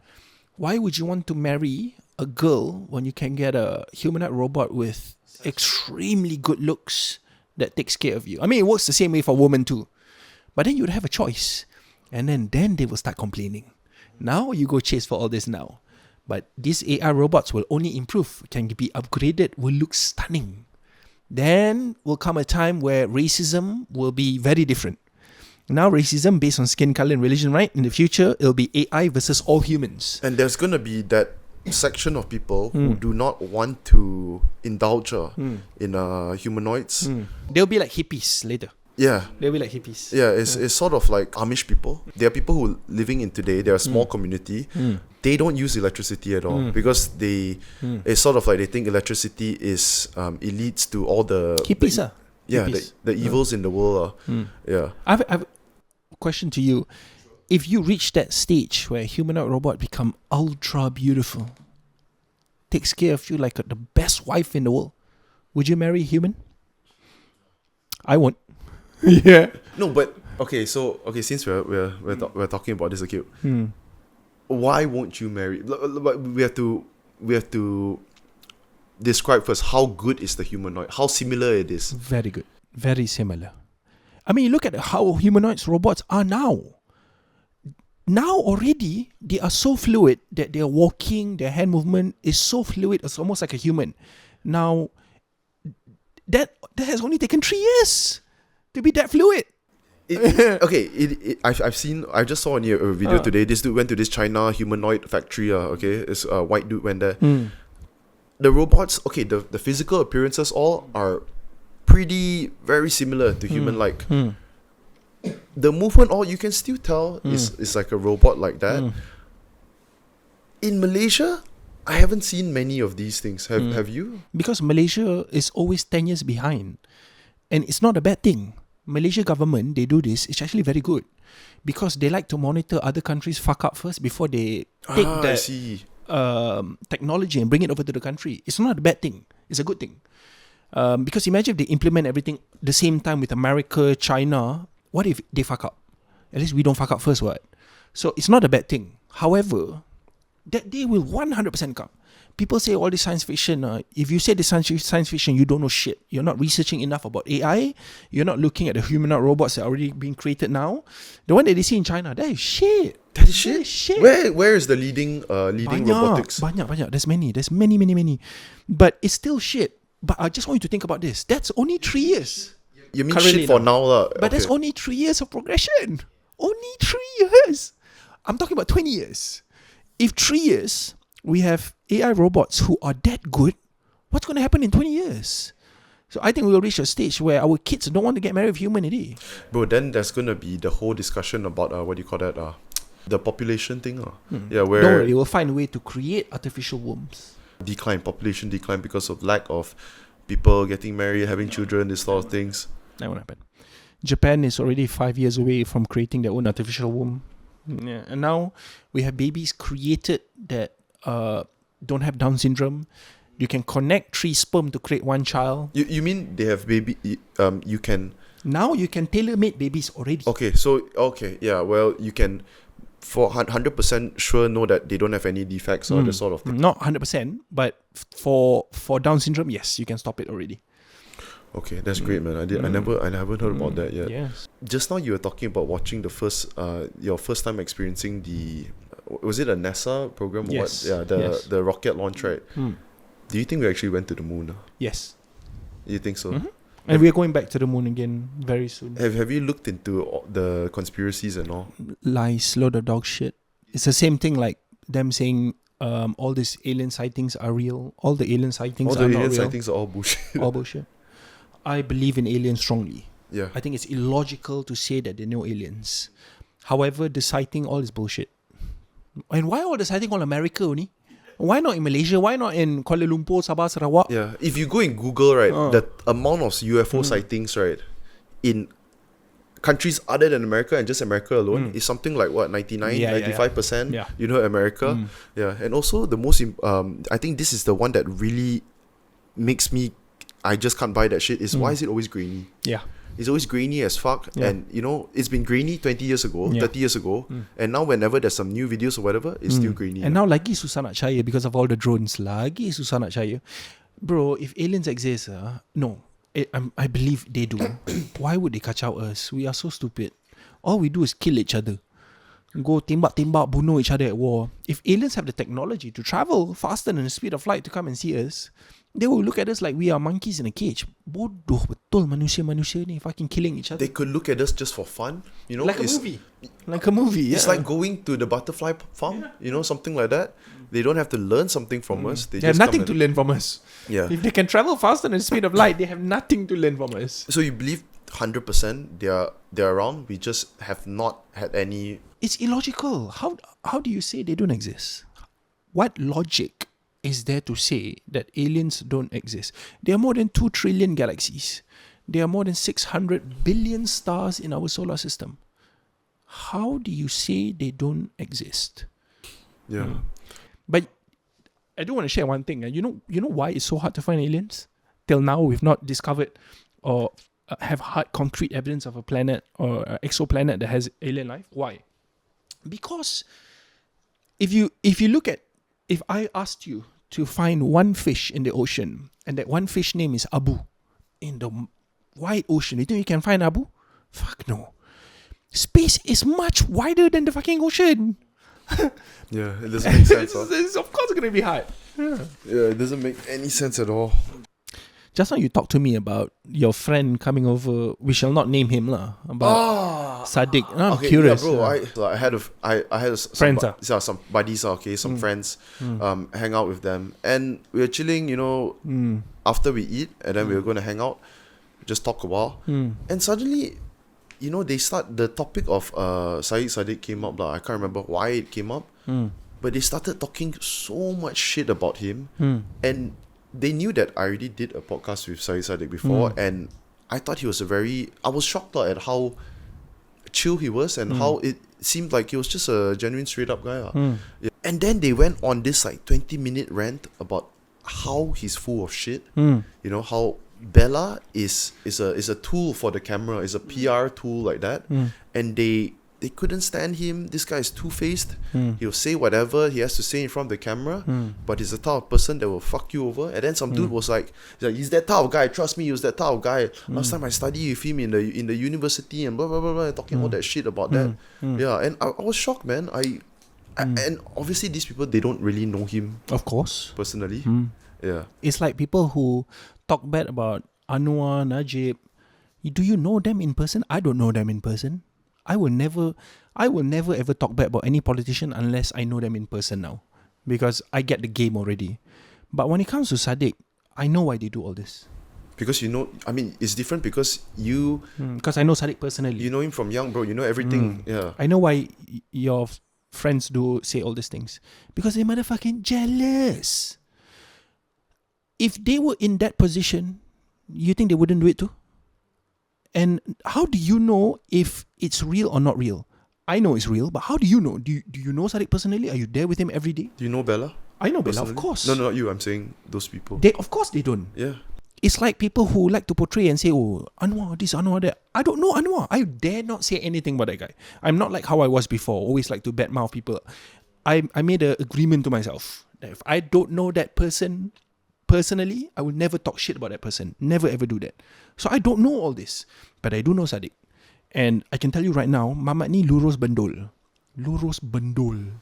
why would you want to marry a girl when you can get a humanoid robot with extremely good looks that takes care of you? I mean, it works the same way for women too. But then you'd have a choice. And then they will start complaining. Now you go chase for all this now. But these AI robots will only improve, can be upgraded, will look stunning. Then will come a time where racism will be very different. Now racism based on skin color and religion, right? In the future, it'll be AI versus all humans. And there's going to be that section of people who do not want to indulge in humanoids. They'll be like hippies later. Yeah. They'll be like hippies. Yeah, it's sort of like Amish people. There are people who are living in today, they're a small community. They don't use electricity at all because it's sort of like they think electricity is it leads to all the hippies. The evils in the world. Yeah. I've a question to you. If you reach that stage where a humanoid robot become ultra beautiful, takes care of you like the best wife in the world, would you marry a human? I won't. Yeah. No, but since we're talking about this, okay. Why won't you marry? We have to describe first how good is the humanoid, how similar it is. Very good, very similar. I mean, look at how humanoids robots are now. Now already they are so fluid that they are walking, their hand movement is so fluid, it's almost like a human. Now that has only taken 3 years. to be that fluid. I just saw a video today. This dude went to this China humanoid factory. This white dude went there. The robots, the physical appearances all are pretty very similar to human-like. The movement, all you can still tell is like a robot like that. In Malaysia, I haven't seen many of these things. Have you? Because Malaysia is always 10 years behind. And it's not a bad thing. Malaysia government, they do this. It's actually very good. Because they like to monitor other countries fuck up first before they take that technology and bring it over to the country. It's not a bad thing. It's a good thing. Because imagine if they implement everything the same time with America, China. What if they fuck up? At least we don't fuck up first, what? So it's not a bad thing. However, that day will 100% come. People say all this science fiction. If you say the science fiction, you don't know shit. You're not researching enough about AI. You're not looking at the humanoid robots that are already being created now. The one that they see in China, that is shit. That is shit. Where is the leading robotics? Banyak. There's many. But it's still shit. But I just want you to think about this. That's only 3 years. You mean shit for now lah? But that's only 3 years of progression. Only 3 years. I'm talking about 20 years. If 3 years we have AI robots who are that good, what's going to happen in 20 years? So I think we will reach a stage where our kids don't want to get married with humanity. Bro, then there's going to be the whole discussion about the population thing. Yeah, where don't worry, we'll find a way to create artificial wombs. Population decline because of lack of people getting married, having children, this sort of things. That won't happen. Japan is already 5 years away from creating their own artificial womb. Yeah, and now we have babies created that don't have Down syndrome. You can connect 3 sperm to create 1 child. You mean they have baby? You can. Now you can tailor-made babies already. Well, you can for 100% sure know that they don't have any defects or this sort of thing. Not 100%, but for Down syndrome, yes, you can stop it already. Okay, that's great, man. I haven't heard about that yet. Yes. Just now you were talking about watching your first time experiencing was it a NASA program or yes. what? Yeah, the rocket launch, right? Do you think we actually went to the moon? Yes. You think so? And we're going back to the moon again very soon. Have you looked into the conspiracies and all? Lies, load of dog shit. It's the same thing like them saying all these alien sightings are real. All the alien sightings are not real. All the alien sightings are all bullshit. All bullshit. I believe in aliens strongly. Yeah. I think it's illogical to say that there are no aliens. However, the sighting all is bullshit. And why all the sighting all America only? Why not in Malaysia? Why not in Kuala Lumpur, Sabah, Sarawak? Yeah. If you go in Google, right, the amount of UFO sightings, right, in countries other than America and just America alone is something like what, 95%? Yeah. You know, America. Yeah. And also the most, I think this is the one that really makes me, I just can't buy that shit, is why is it always grainy? Yeah. It's always grainy as fuck. Yeah. And, you know, it's been grainy 20 years ago, 30 years ago. And now whenever there's some new videos or whatever, it's still grainy. And now lagi susah nak percaya because of all the drones. Lagi susah nak percaya. Bro, if aliens exist, I believe they do. Why would they kacau us? We are so stupid. All we do is kill each other. Go tembak-tembak, bunuh each other at war. If aliens have the technology to travel faster than the speed of light to come and see us, they will look at us like we are monkeys in a cage. Bodoh betul manusia-manusia ni fucking killing each other. They could look at us just for fun, you know. Like a movie. Like a movie, yeah. It's like going to the butterfly farm, you know, something like that. They don't have to learn something from us. They have just nothing to learn from us. Yeah. If they can travel faster than the speed of light, they have nothing to learn from us. So you believe 100% they're around, we just have not had any... It's illogical. How do you say they don't exist? What logic is there to say that aliens don't exist? There are more than 2 trillion galaxies. There are more than 600 billion stars in our solar system. How do you say they don't exist? Yeah. But I do want to share one thing. You know why it's so hard to find aliens? Till now, we've not discovered or have hard concrete evidence of a planet or an exoplanet that has alien life. Why? Because if I asked you to find one fish in the ocean and that one fish name is Abu in the wide ocean, you think you can find Abu? Fuck no. Space is much wider than the fucking ocean. Yeah, it doesn't make sense. It's of course going to be hard. Yeah, it doesn't make any sense at all. Just now you talked to me about your friend coming over. We shall not name him lah. About Saddiq. I'm Okay, curious. yeah, bro. I had some Friends, some buddies, some friends, hang out with them, and we were chilling. After we eat, and then we were going to hang out, just talk a while, and suddenly, the topic of Syed Saddiq came up. I can't remember why it came up, but they started talking so much shit about him, and they knew that I already did a podcast with Syed Saddiq before, and I thought he was I was shocked at how chill he was and how it seemed like he was just a genuine straight up guy. Yeah. And then they went on this 20-minute rant about how he's full of shit. How Bella is a tool for the camera, is a PR tool like that, and they couldn't stand him. This guy is two-faced. He'll say whatever he has to say in front of the camera, but he's the type of person that will fuck you over. And then some dude was like, he's that type of guy, trust me, he was that type of guy. Last time I studied with him in the university and blah blah blah, blah talking all that shit about that. Yeah, and I was shocked, man. And obviously these people, they don't really know him, of course, personally. Yeah, it's like people who talk bad about Anwar, Najib. Do you know them in person? I don't know them in person. I will never ever talk bad about any politician unless I know them in person now, because I get the game already. But when it comes to Saddiq, I know why they do all this. Because it's different because because I know Saddiq personally. You know him from young, bro. You know everything. Yeah. I know why your friends do say all these things. Because they're motherfucking jealous. If they were in that position, you think they wouldn't do it too? And how do you know if it's real or not real? I know it's real, but how do you know? Do you know Saddiq personally? Are you there with him every day? Do you know Bella? I know personally? Bella, of course. No, not you. I'm saying those people. Of course they don't. Yeah. It's like people who like to portray and say, oh, Anwar this, Anwar that. I don't know Anwar. I dare not say anything about that guy. I'm not like how I was before, always like to badmouth people. I made an agreement to myself that if I don't know that person personally, I will never talk shit about that person. Never ever do that. So I don't know all this. But I do know Saddiq. And I can tell you right now, Mamat ni lurus bendol. Lurus bendol.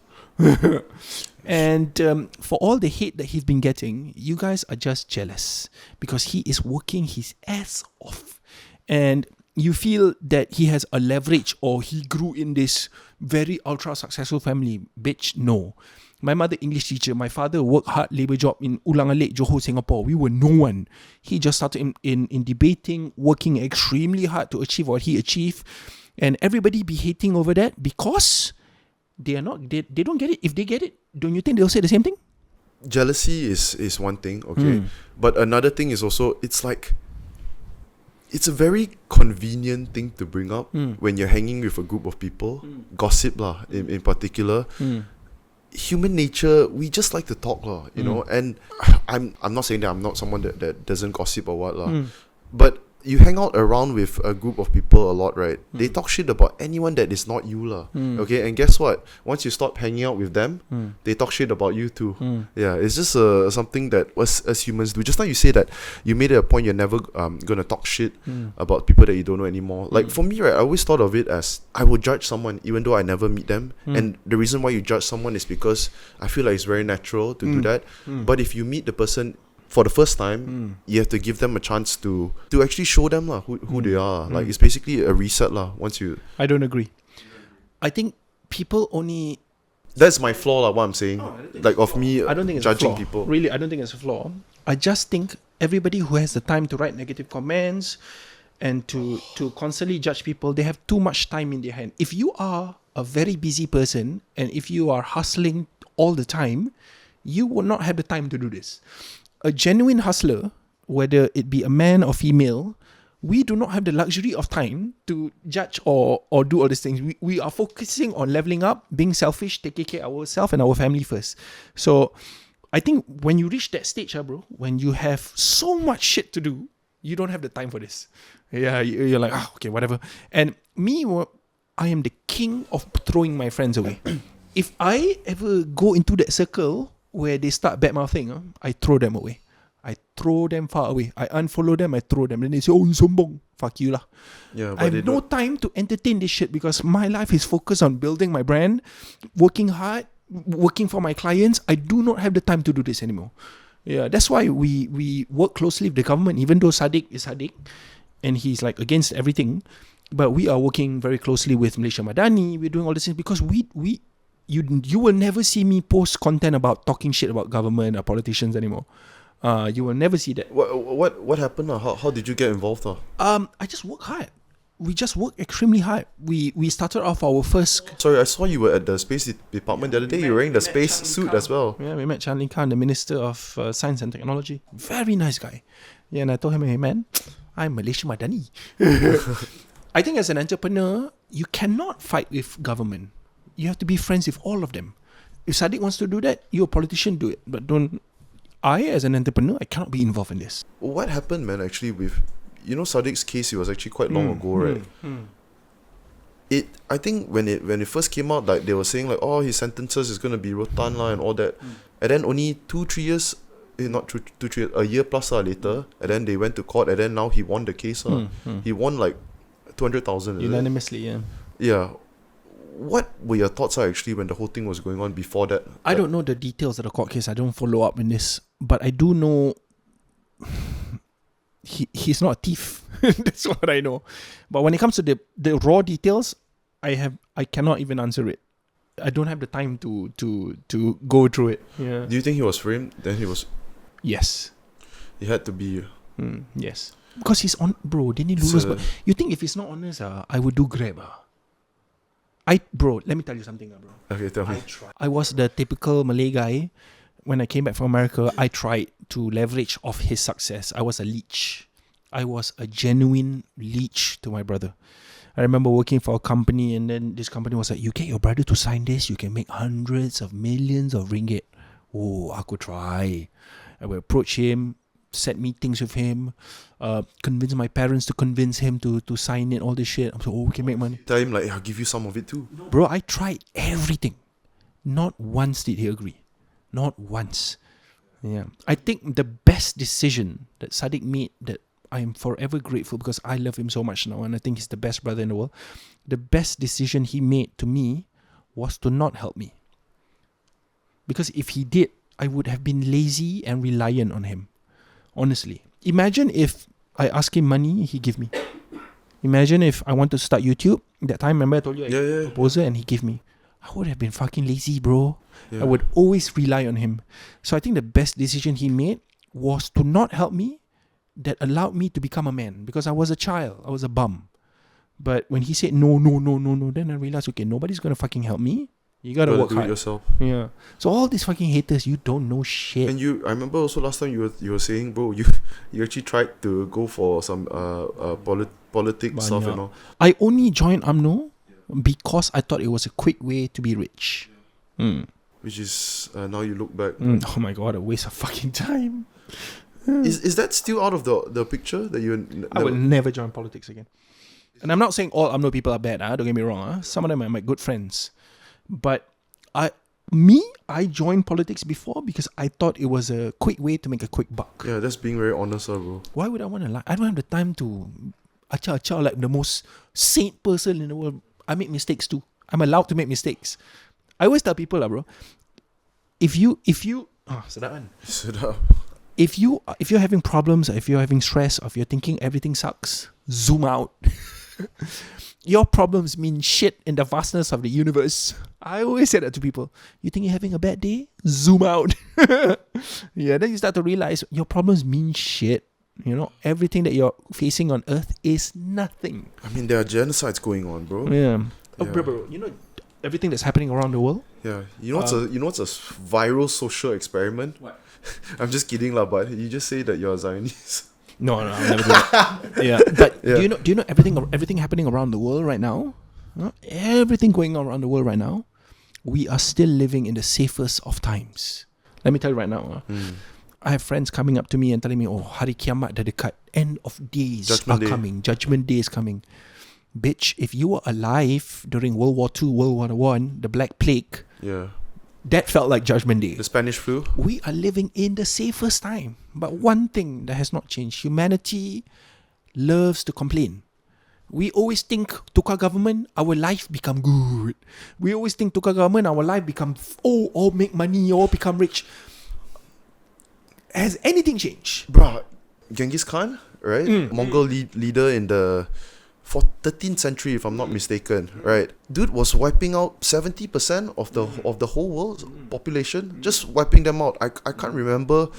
And for all the hate that he's been getting, you guys are just jealous. Because he is working his ass off. And you feel that he has a leverage or he grew in this very ultra successful family. Bitch, no. My mother English teacher, my father worked hard labour job in Ulang-Alik, Johor, Singapore. We were no one. He just started in debating, working extremely hard to achieve what he achieved. And everybody be hating over that because they don't get it. If they get it, don't you think they'll say the same thing? Jealousy is one thing, okay? But another thing is also, it's a very convenient thing to bring up when you're hanging with a group of people. Gossip lah, in particular. Human nature, we just like to talk lah, know. And I'm not saying that I'm not someone that doesn't gossip or what lah, but you hang out around with a group of people a lot, right? They talk shit about anyone that is not you lah. Okay, and guess what? Once you stop hanging out with them, they talk shit about you too. Yeah, it's just something that us as humans do. Just now you say that you made it a point you're never gonna talk shit about people that you don't know anymore. Like for me, right, I always thought of it as I would judge someone even though I never meet them. And the reason why you judge someone is because I feel like it's very natural to do that. But if you meet the person for the first time, you have to give them a chance to actually show them lah who they are. Like it's basically a reset lah. Once you, I don't agree. I think people only. That's my flaw lah. What I'm saying, like of me, I don't think it's judging a flaw. people. Really, I don't think it's a flaw. I just think everybody who has the time to write negative comments and to constantly judge people, they have too much time in their hand. If you are a very busy person and if you are hustling all the time, you will not have the time to do this. A genuine hustler, whether it be a man or female, we do not have the luxury of time to judge or do all these things. We are focusing on leveling up, being selfish, taking care of ourselves and our family first. So I think when you reach that stage, bro, when you have so much shit to do, you don't have the time for this. Yeah, you're like, okay, whatever. And me, I am the king of throwing my friends away. If I ever go into that circle where they start bad-mouthing, I throw them away. I throw them far away. I unfollow them, I throw them. Then they say, oh, you sombong. Fuck you lah. Yeah, I have no time to entertain this shit because my life is focused on building my brand, working hard, working for my clients. I do not have the time to do this anymore. Yeah, that's why we work closely with the government, even though Saddiq is Saddiq and he's like against everything. But we are working very closely with Malaysia Madani. We're doing all these things because you will never see me post content about talking shit about government or politicians anymore. You will never see that. What happened? How did you get involved? I just work hard. We just work extremely hard. We started off our first. Sorry, I saw you were at the space department the other day. You were wearing the space suit as well. Yeah, we met Chan Lee Khan, the Minister of Science and Technology. Very nice guy. Yeah, and I told him, hey man, I'm Malaysia Madani. I think as an entrepreneur, you cannot fight with government. You have to be friends with all of them. If Saddiq wants to do that, you a politician, do it. But don't. I, as an entrepreneur, I cannot be involved in this. What happened, man? Actually, with Saddiq's case, it was actually quite long ago, right? I think when it first came out, like they were saying like, oh, his sentences is gonna be rotan lah and all that, and then only 2-3 years, not 2-3 years, a year plus later, and then they went to court, and then now he won the case. He won like 200,000 unanimously. Yeah. Yeah. What were your thoughts actually when the whole thing was going on before that? I don't know the details of the court case. I don't follow up in this, but I do know he's not a thief. That's what I know. But when it comes to the raw details, I cannot even answer it. I don't have the time to go through it. Yeah. Do you think he was framed? Then he was. Yes. He had to be. Yes. Because he's on, bro. Didn't he lose? But you think if he's not honest, I would do Grab. Bro, let me tell you something, bro. Okay, tell me. I was the typical Malay guy. When I came back from America, I tried to leverage off his success. I was a leech. I was a genuine leech to my brother. I remember working for a company, and then this company was like, you get your brother to sign this, you can make hundreds of millions of ringgit. Oh, I could try. I would approach him, set meetings with him, convince my parents to convince him to sign it, all this shit. I'm like, oh, we can make money. Tell him like, I'll give you some of it too. Bro, I tried everything. Not once did he agree. Not once. Yeah. I think the best decision that Saddiq made, that I am forever grateful because I love him so much now and I think he's the best brother in the world. The best decision he made to me was to not help me. Because if he did, I would have been lazy and reliant on him. Honestly. Imagine if I ask him money, he give me. Imagine if I want to start YouTube. That time, remember I told you I proposal and he gave me. I would have been fucking lazy, bro. Yeah. I would always rely on him. So I think the best decision he made was to not help me, that allowed me to become a man. Because I was a child. I was a bum. But when he said no, then I realized, okay, nobody's going to fucking help me. You gotta work hard. Do it yourself. Yeah. So all these fucking haters, you don't know shit. And I remember also last time you were saying, bro, you actually tried to go for some politics stuff and all. I only joined UMNO because I thought it was a quick way to be rich. Which is now you look back. Oh my god, a waste of fucking time. Is that still out of the picture that you? I would never join politics again. And I'm not saying all UMNO people are bad. Don't get me wrong. Some of them are my good friends. But I joined politics before because I thought it was a quick way to make a quick buck. Yeah, that's being very honest, bro. Why would I want to lie? I don't have the time to acha like the most saint person in the world. I make mistakes too. I'm allowed to make mistakes. I always tell people, bro, if you're having problems, or if you're having stress, or if you're thinking everything sucks, zoom out. Your problems mean shit in the vastness of the universe. I always say that to people. You think you're having a bad day? Zoom out. Yeah, then you start to realize your problems mean shit. You know, everything that you're facing on Earth is nothing. I mean, there are genocides going on, bro. Yeah. Oh, bro, you know everything that's happening around the world? Yeah. You know what's a viral social experiment? What? I'm just kidding, but you just say that you're a Zionist. No, I'll never do that. Yeah, but do you know everything happening around the world right now? Everything going on around the world right now, we are still living in the safest of times. Let me tell you right now. I have friends coming up to me and telling me, "Oh, hari kiamat dah dekat. End of days coming. Judgment day is coming." Bitch, if you were alive during World War II, World War I, the Black Plague, that felt like Judgment Day. The Spanish flu. We are living in the safest time. But one thing that has not changed, humanity loves to complain. We always think tukar government, our life become good. We always think tukar government, our life become, all make money, all become rich. Has anything changed? Bruh, Genghis Khan, right? Mongol leader in the 13th century, if I'm not mistaken, right? Dude was wiping out 70% of the whole world's population, just wiping them out. I can't remember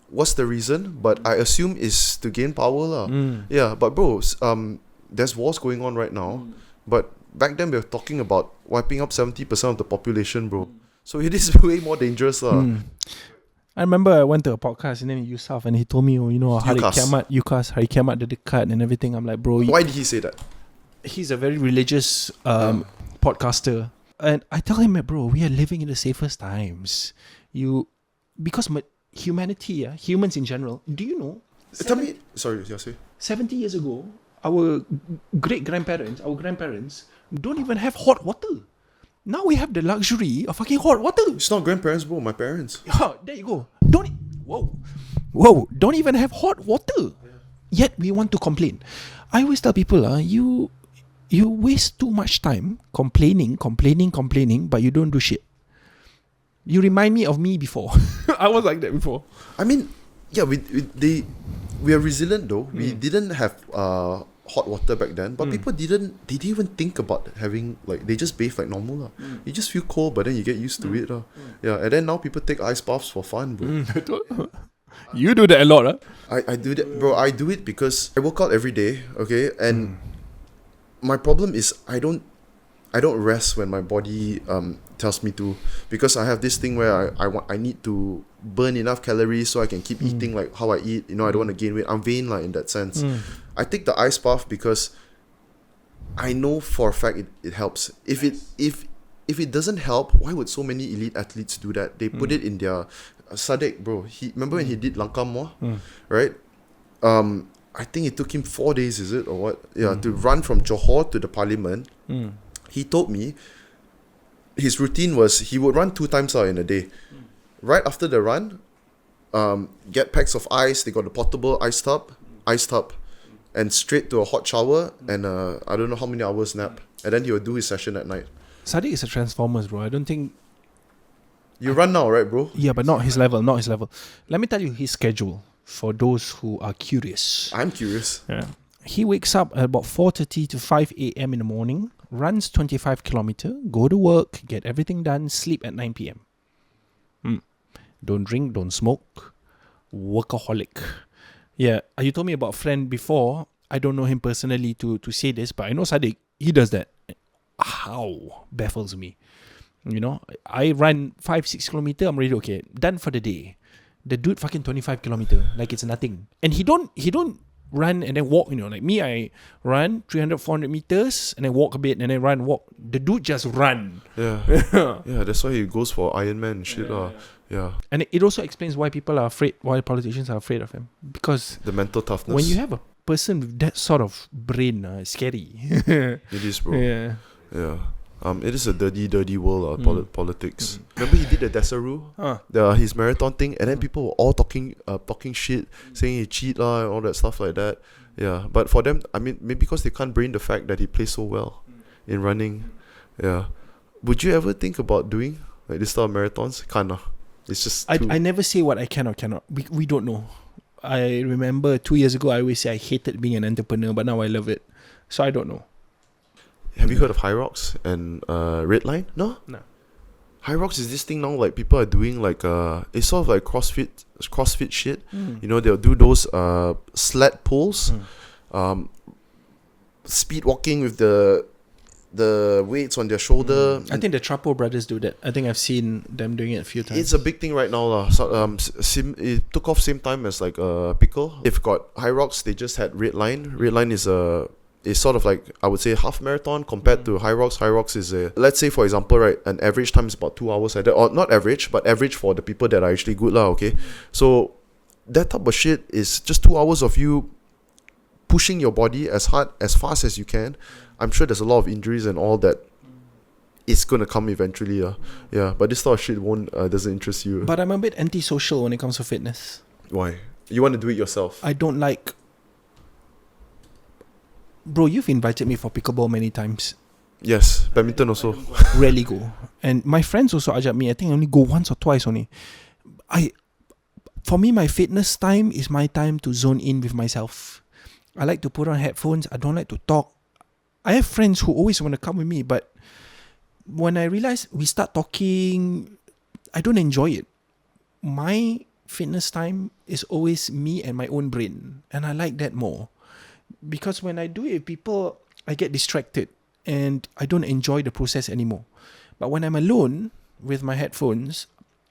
what's the reason, but I assume is to gain power lah. Yeah, but bro, there's wars going on right now, but back then we were talking about wiping up 70% of the population, bro. So it is way more dangerous lah. I remember I went to a podcast and then Yusuf, and he told me, Hari Kiamat dah dekat and everything. I'm like, bro. Why did he say that? He's a very religious podcaster. And I tell him, bro, we are living in the safest times. Because humanity, humans in general, do you know? Tell me, sorry, you say. 70 years ago, our grandparents don't even have hot water. Now we have the luxury of fucking hot water. It's not grandparents, bro, my parents. Yeah, there you go. Don't even have hot water. Yet we want to complain. I always tell people, you waste too much time complaining, but you don't do shit. You remind me of me before. I was like that before. I mean, yeah, we are resilient though. We didn't have hot water back then, but people didn't even think about having, like, they just bathe like normal lah. You just feel cold, but then you get used to it lah. Yeah, and then now people take ice baths for fun, bro. You do that a lot, huh? I do that, bro. I do it because I work out every day, okay, and my problem is I don't rest when my body tells me to, because I have this thing where I need to burn enough calories so I can keep eating like how I eat. I don't want to gain weight. I'm vain like in that sense. I take the ice bath because I know for a fact it helps. If it doesn't help, why would so many elite athletes do that? They put it in their Saddiq, bro. Remember when he did Langkamoa, right? I think it took him 4 days, is it, or what? Yeah, to run from Johor to the parliament. He told me his routine was he would run 2 times in a day. Right after the run, get packs of ice. They got a portable ice tub, and straight to a hot shower and I don't know how many hours nap. And then he would do his session at night. Saddiq is a Transformers, bro. I don't think... You run now, right, bro? Yeah, but not his level. Let me tell you his schedule for those who are curious. I'm curious. Yeah. He wakes up at about 4:30 to 5 a.m. in the morning, runs 25 kilometers, go to work, get everything done, sleep at 9 p.m. Don't drink, don't smoke. Workaholic. Yeah, you told me about a friend before. I don't know him personally to say this, but I know Saddiq, he does that. How? Baffles me. I run 5-6 kilometers, I'm ready, okay, done for the day. The dude fucking 25 kilometers, like it's nothing. And he don't run and then walk, like me, I run 300-400 meters and then walk a bit and then walk. The dude just run. Yeah. Yeah, that's why he goes for Ironman and shit. Yeah. And it also explains why people are afraid, why politicians are afraid of him. Because the mental toughness. When you have a person with that sort of brain, it's scary. It is, bro. Yeah. It is a dirty world, politics. Remember he did the Desaru, his marathon thing, and then people were all talking shit, saying he cheat and all that stuff like that. Yeah, but for them, I mean, maybe because they can't brain the fact that he plays so well in running. Yeah, would you ever think about doing like this style of marathons? Can't. It's just I never say what I can or cannot. We don't know. I remember 2 years ago I always say I hated being an entrepreneur, but now I love it. So I don't know. Have you heard of High Rocks and Red Line? No. High Rocks is this thing now, like people are doing like it's sort of like CrossFit shit. They'll do those sled pulls, speed walking with the weights on their shoulder. I think the Trapo brothers do that. I think I've seen them doing it a few times. It's a big thing right now lah. So, it took off same time as like Pickle. They've got High Rocks. They just had Red Line. Red Line is sort of like, I would say, half marathon compared to High Rocks. High Rocks is let's say for example, right, an average time is about 2 hours like that, or not average, but average for the people that are actually good lah. Okay, so that type of shit is just 2 hours of you pushing your body as hard, as fast as you can. I'm sure there's a lot of injuries and all that. It's gonna come eventually, yeah. But this type of shit doesn't interest you. But I'm a bit antisocial when it comes to fitness. Why? You want to do it yourself? I don't like. Bro, you've invited me for pickleball many times. Yes, badminton also. Rarely go. And my friends also ajak me. I think I only go once or twice only. For me, my fitness time is my time to zone in with myself. I like to put on headphones. I don't like to talk. I have friends who always want to come with me, but when I realize we start talking, I don't enjoy it. My fitness time is always me and my own brain, and I like that more. Because when I do it with people, I get distracted and I don't enjoy the process anymore. But when I'm alone with my headphones,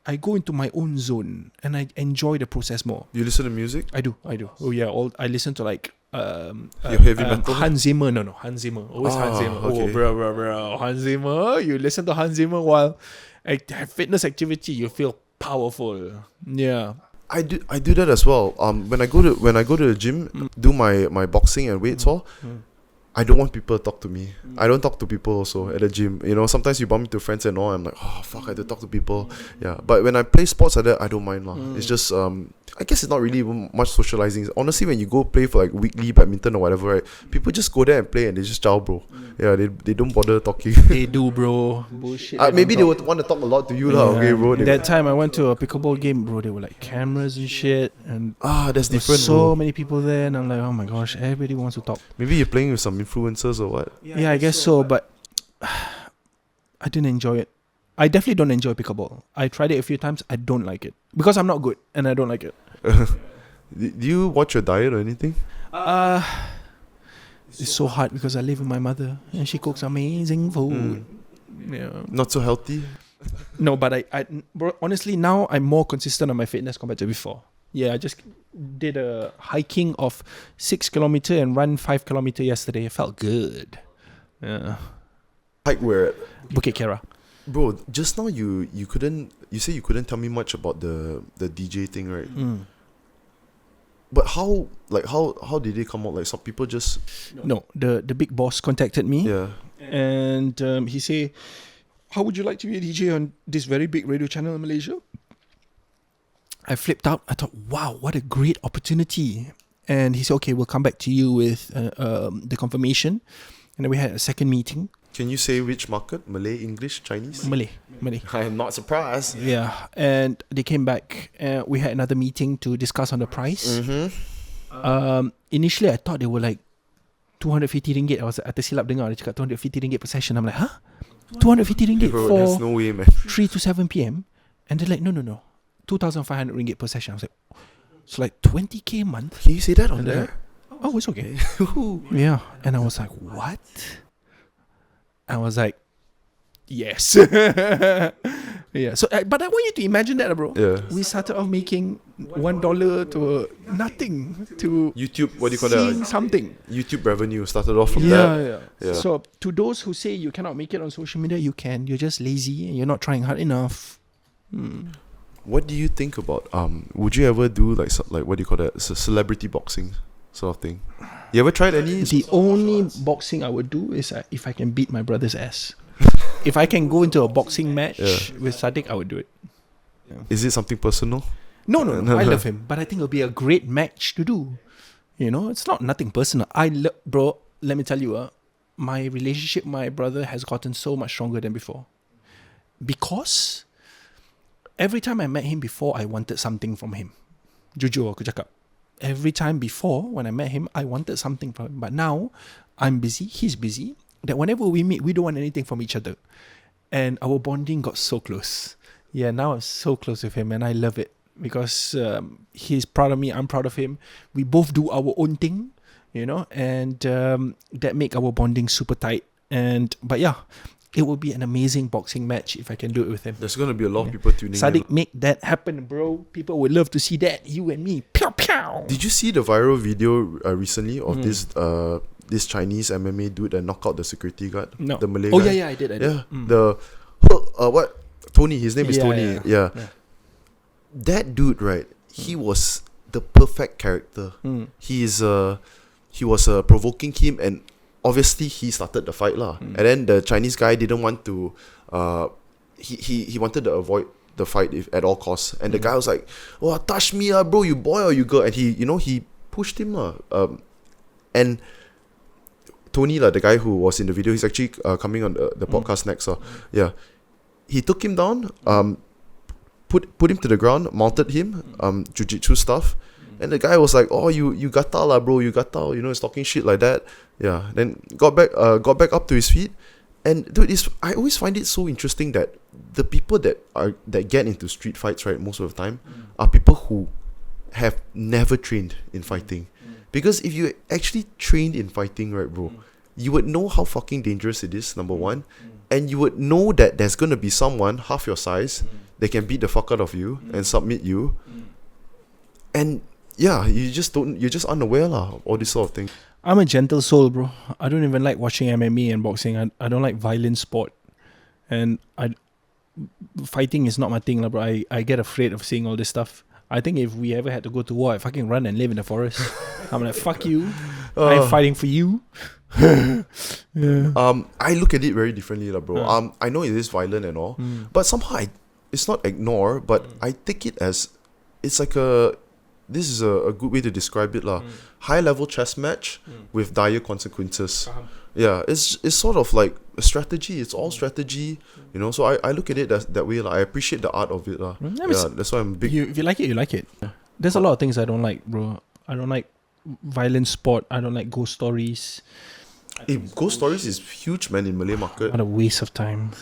I go into my own zone and I enjoy the process more. You listen to music? I do. Oh yeah, I listen to like Your heavy metal? Hans Zimmer. No, Hans Zimmer. Always Hans Zimmer. Okay. Oh, bro. Hans Zimmer. You listen to Hans Zimmer while fitness activity, you feel powerful. Yeah. I do that as well. When I go to the gym, do my boxing and weights all, I don't want people to talk to me. I don't talk to people also at the gym. You know, sometimes you bump into friends and all. I'm like, oh fuck, I have to talk to people. Yeah, but when I play sports like that, I don't mind lah. It's just I guess it's not really even much socializing. Honestly, when you go play for like weekly badminton or whatever, right? People just go there and play and they just chow, bro. Yeah, they don't bother talking. They do, bro. Bullshit. Maybe they would want to talk a lot to you lah. Okay, bro. That time I went to a pickleball game, bro. They were like cameras and shit, and that's different. So bro. many people there, and I'm like, oh my gosh, everybody wants to talk. Maybe you're playing with some influencers or what? Yeah, I guess so, but I didn't enjoy it. I definitely don't enjoy pickleball. I tried it a few times. I don't like it because I'm not good, and I don't like it. Do you watch your diet or anything? It's so hard because I live with my mother and she cooks amazing food. Yeah. Not so healthy? No, but bro, honestly, now I'm more consistent on my fitness compared to before. Yeah, I just did a hiking of 6 kilometer and run 5 kilometer yesterday. It felt good. Yeah. Hike where? Bukit Kera. Bro, just now you say you couldn't tell me much about the DJ thing, right? But how did it come out? Like some people just No, the big boss contacted me. Yeah. And he said, how would you like to be a DJ on this very big radio channel in Malaysia? I flipped out. I thought, wow, what a great opportunity. And he said, okay, we'll come back to you with the confirmation. And then we had a second meeting. Can you say which market? Malay, English, Chinese? Malay. I am not surprised. Yeah. And they came back. We had another meeting to discuss on the price. Initially, I thought they were like 250 ringgit. I was at the silap dengar. Dia cakap 250 ringgit per session. I'm like, huh? 250 ringgit Bro, for there's no way, man. 3 to 7 p.m. And they're like, no. 2,500 ringgit per session. I was like, it's like 20k a month. Can you say that on there? Oh, it's okay. Yeah. And I was like, what? I was like, yes. Yeah. So, but I want you to imagine that, bro. Yeah. We started off making $1 to nothing to YouTube, what do you call seeing that? something. YouTube revenue started off from that. Yeah. So to those who say you cannot make it on social media, you can. You're just lazy and you're not trying hard enough. What do you think about would you ever do like what do you call that? Celebrity boxing sort of thing? You ever tried any? The only boxing I would do is if I can beat my brother's ass. If I can go into a boxing match with Saddiq, I would do it. Yeah. Is it something personal? No. I love him, but I think it'll be a great match to do. You know, it's nothing personal. Bro, let me tell you, my relationship with my brother has gotten so much stronger than before. Because every time I met him before, I wanted something from him. Jujur aku cakap. Every time before, when I met him, I wanted something from him. But now, I'm busy, he's busy. That whenever we meet, we don't want anything from each other. And our bonding got so close. Yeah, now I'm so close with him and I love it. Because he's proud of me, I'm proud of him. We both do our own thing, you know. And that make our bonding super tight. But yeah, it will be an amazing boxing match if I can do it with him. There's going to be a lot of people tuning in. Saddiq, make that happen, bro. People would love to see that. You and me. Pew, pew. Did you see the viral video recently of this Chinese MMA dude that knocked out the security guard? No. The Malay guy? Yeah, I did. Yeah. What? Tony. His name is Tony. Yeah. That dude, right? He was the perfect character. He was provoking him, and obviously he started the fight lah. And then the Chinese guy didn't want to. He wanted to avoid the fight at all costs. And the guy was like, "Oh, touch me, bro! You boy or you girl?" And he pushed him and Tony the guy who was in the video, he's actually coming on the podcast next. Yeah, he took him down. put him to the ground, mounted him, jiu-jitsu stuff. And the guy was like, "Oh, you gata lah, bro. You gata. You know, he's talking shit like that." Yeah. Then got back up to his feet. And dude, I always find it so interesting that the people that get into street fights, right, most of the time, are people who have never trained in fighting. Because if you actually trained in fighting, right, bro, you would know how fucking dangerous it is, number one. And you would know that there's gonna be someone half your size that can beat the fuck out of you and submit you. And yeah, you're just unaware of all this sort of thing. I'm a gentle soul, bro. I don't even like watching MMA and boxing. I don't like violent sport. And fighting is not my thing, bro. I get afraid of seeing all this stuff. I think if we ever had to go to war, I'd fucking run and live in the forest. I'm like, fuck you. I'm fighting for you. Yeah. I look at it very differently, bro. I know it is violent and all, but somehow it's not ignore, but I take it as it's like this is a good way to describe it, high level chess match with dire consequences. Yeah, it's sort of like a strategy. It's all strategy, you know. So I look at it that way. I appreciate the art of it, Yeah, that's why I'm big. If you like it, you like it. There's a lot of things I don't like, bro. I don't like violent sport. I don't like ghost stories. Ghost stories is huge, man, in Malay market. What a waste of time.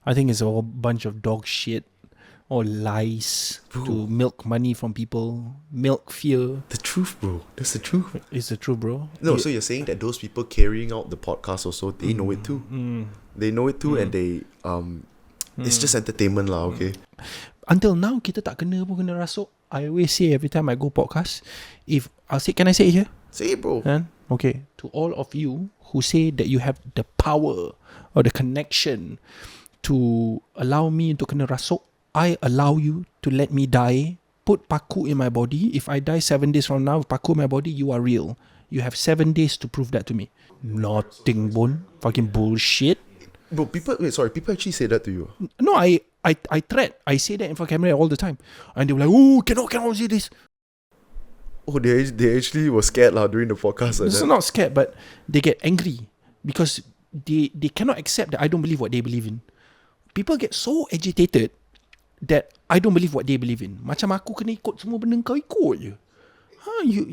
I think it's a whole bunch of dog shit or lies to milk money from people, milk fear. The truth, bro. That's the truth. It's the truth, bro. No, so you're saying that those people carrying out the podcast also, they know it too. They know it too, and they it's just entertainment lah, okay. Until now, kita tak kena pun kena rasuk. I always say every time I go podcast, can I say it here? Say it, bro. Okay, to all of you who say that you have the power or the connection to allow me to kena rasuk, I allow you to let me die, put paku in my body. If I die 7 days from now, with paku in my body, you are real. You have 7 days to prove that to me. Nothing, bone. Fucking bullshit. Bro, people actually say that to you? No, I threat. I say that in front of camera all the time. And they were like, oh, cannot say this. Oh, they actually were scared during the podcast. This is not scared, but they get angry because they cannot accept that I don't believe what they believe in. People get so agitated that I don't believe what they believe in. Macam aku kena ikut semua benda kau ikut je.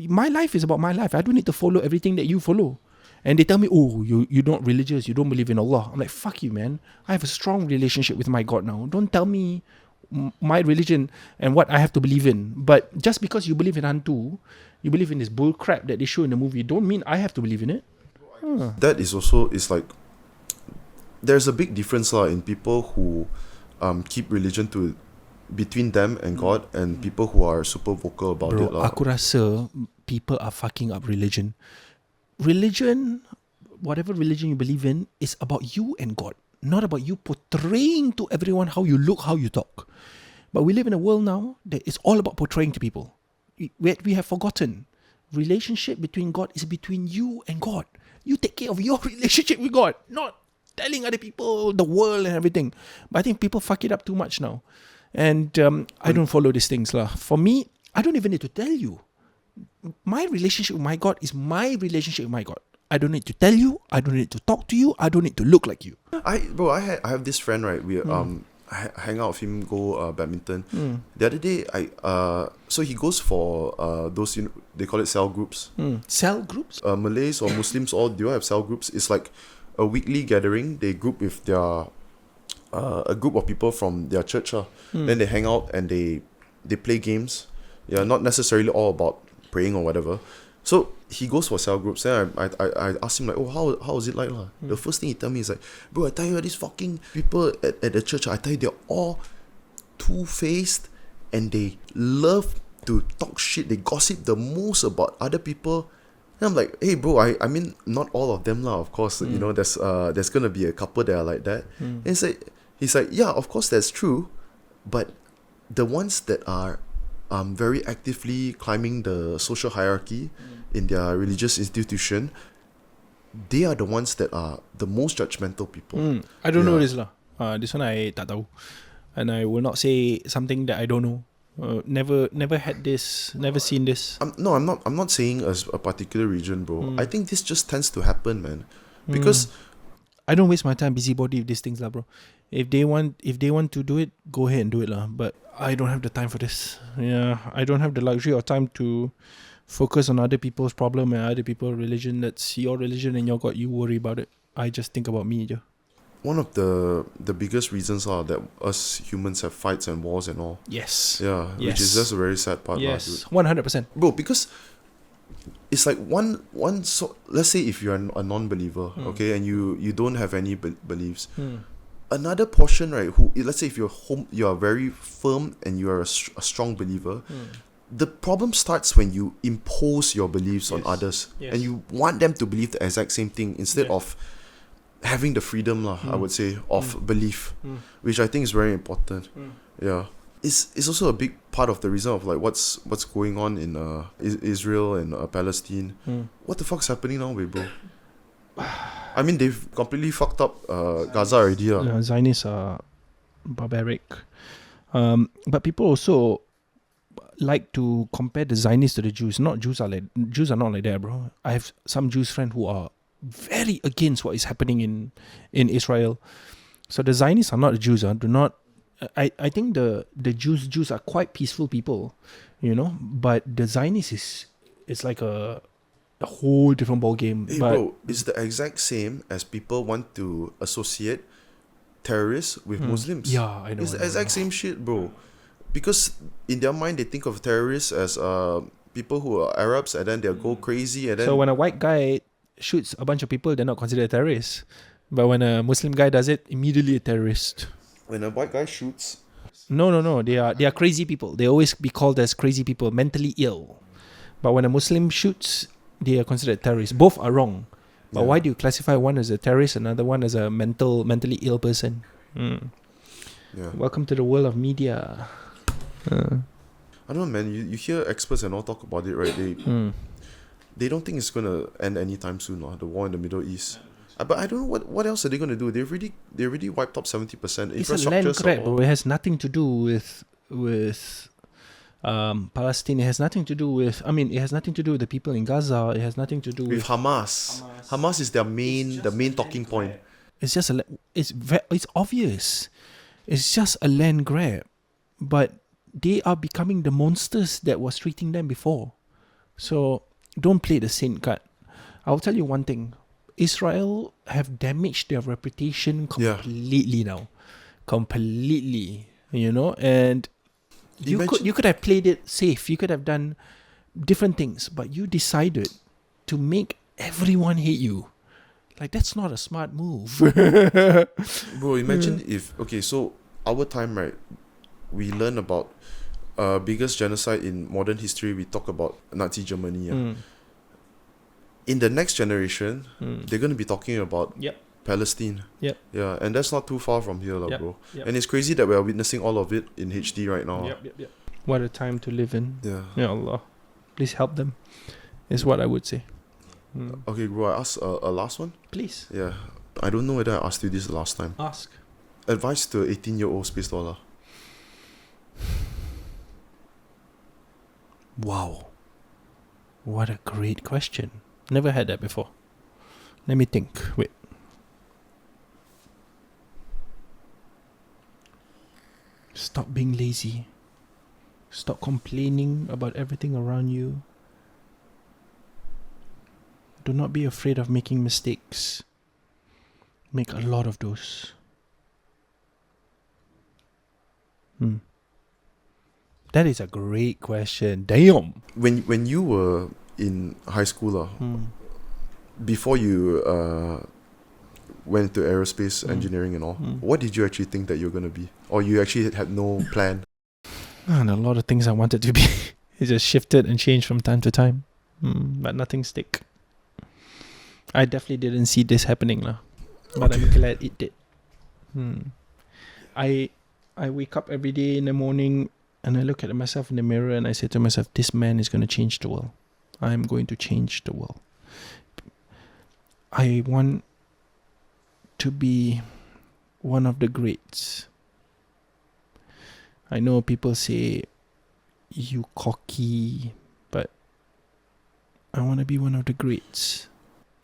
My life is about my life. I don't need to follow everything that you follow. And they tell me, oh, you're not religious, you don't believe in Allah. I'm like, fuck you, man. I have a strong relationship with my God now. Don't tell me my religion and what I have to believe in. But just because you believe in hantu, you believe in this bull crap that they show in the movie, don't mean I have to believe in it. That is also, it's like, there's a big difference in people who keep religion to between them and God and people who are super vocal about it. Aku rasa people are fucking up religion. Religion, whatever religion you believe in, is about you and God, not about you portraying to everyone how you look, how you talk. But we live in a world now that is all about portraying to people. We have forgotten relationship between God is between you and God. You take care of your relationship with God, not telling other people, the world and everything. But I think people fuck it up too much now. And I don't follow these things. For me, I don't even need to tell you. My relationship with my God is my relationship with my God. I don't need to tell you. I don't need to talk to you. I don't need to look like you. I have this friend, right? We hang out with him, go badminton. The other day, so he goes for those, they call it cell groups. Cell groups? Malays or Muslims, they all have cell groups. It's like a weekly gathering. They group with their a group of people from their church. Then they hang out and they play games. Yeah, not necessarily all about praying or whatever. So he goes for cell groups. Then I asked him like, oh, how is it like? The first thing he tell me is like, bro, I tell you, these fucking people at the church, I tell you, they're all two-faced and they love to talk shit. They gossip the most about other people. And I'm like, hey, bro, I mean, not all of them, of course. There's gonna be a couple that are like that. And he's like, yeah, of course that's true, but the ones that are very actively climbing the social hierarchy in their religious institution, they are the ones that are the most judgmental people. I don't know this lah. This one I tak tahu, and I will not say something that I don't know. Never had this, never seen this. I'm not saying as a particular region, bro. I think this just tends to happen, man, because I don't waste my time busybody with these things lah, bro. If they want to do it, go ahead and do it lah. But I don't have the time for this. Yeah, I don't have the luxury or time to focus on other people's problem and other people's religion. That's your religion and your God. You worry about it. I just think about me, je. One of the biggest reasons are that us humans have fights and wars and all. Yes. Yeah, which is just a very sad part. Yes, 100%. Bro, because it's like one so let's say if you're a non-believer, okay, and you don't have any beliefs, another portion, right, who, let's say if you're very firm and you're a strong believer, the problem starts when you impose your beliefs on others, and you want them to believe the exact same thing instead of having the freedom, I would say, of belief, which I think is very important. Yeah. It's also a big part of the reason of like what's going on in Israel and Palestine. What the fuck's happening now, bro? I mean, they've completely fucked up Gaza already. Zionists are barbaric. But people also like to compare the Zionists to the Jews. Jews are not like that, bro. I have some Jews friends who are very against what is happening in Israel. So the Zionists are not the Jews. Do not. I think the Jews are quite peaceful people, you know. But the Zionists is like a whole different ball game. Hey, but bro, it's the exact same as people want to associate terrorists with Muslims. Yeah, I know. It's the exact same shit, bro. Because in their mind, they think of terrorists as people who are Arabs, and then they'll go crazy. And then So when a white guy shoots a bunch of people, they're not considered terrorists. But when a Muslim guy does it, immediately a terrorist. when a white guy shoots, No. They are crazy people. They always be called as crazy people, mentally ill. But when a Muslim shoots, they are considered terrorists. Both are wrong. But why do you classify one as a terrorist, another one as a mentally ill person? Yeah. Welcome to the world of media. I don't know, man. You hear experts and all talk about it, right? They don't think it's gonna end anytime soon, the war in the Middle East. But I don't know what else are they gonna do. They already wiped up 70%. It's a land grab, bro. It has nothing to do with Palestine. It has nothing to do with. I mean, it has nothing to do with the people in Gaza. It has nothing to do with Hamas. Hamas is the main talking point. It's just it's obvious. It's just a land grab, but they are becoming the monsters that was treating them before. So don't play the saint card. I'll tell you one thing. Israel have damaged their reputation completely now. Completely. You know, and you could have played it safe. You could have done different things, but you decided to make everyone hate you. Like, that's not a smart move. Bro, imagine if so our time, right, we learn about biggest genocide in modern history. We talk about Nazi Germany. In the next generation, they're going to be talking about Palestine. Yep. Yeah, and that's not too far from here, bro. Yep. And it's crazy that we're witnessing all of it in HD right now. Yep. What a time to live in. Yeah. Ya Allah. Please help them. Is what I would say. Okay, bro, I asked a last one. Please. Yeah. I don't know whether I asked you this last time. Ask. Advice to 18-year-old Spacedollah. Wow. What a great question. Never had that before. Let me think. Wait. Stop being lazy. Stop complaining about everything around you. Do not be afraid of making mistakes. Make a lot of those. That is a great question. Damn. When you were in high school, before you went to aerospace engineering and all, what did you actually think that you're going to be? Or you actually had no plan? And a lot of things I wanted to be. It just shifted and changed from time to time. But nothing stick. I definitely didn't see this happening lah. But I'm glad it did. I wake up every day in the morning and I look at myself in the mirror and I say to myself, this man is going to change the world. I'm going to change the world. I want to be one of the greats. I know people say you cocky, but I want to be one of the greats.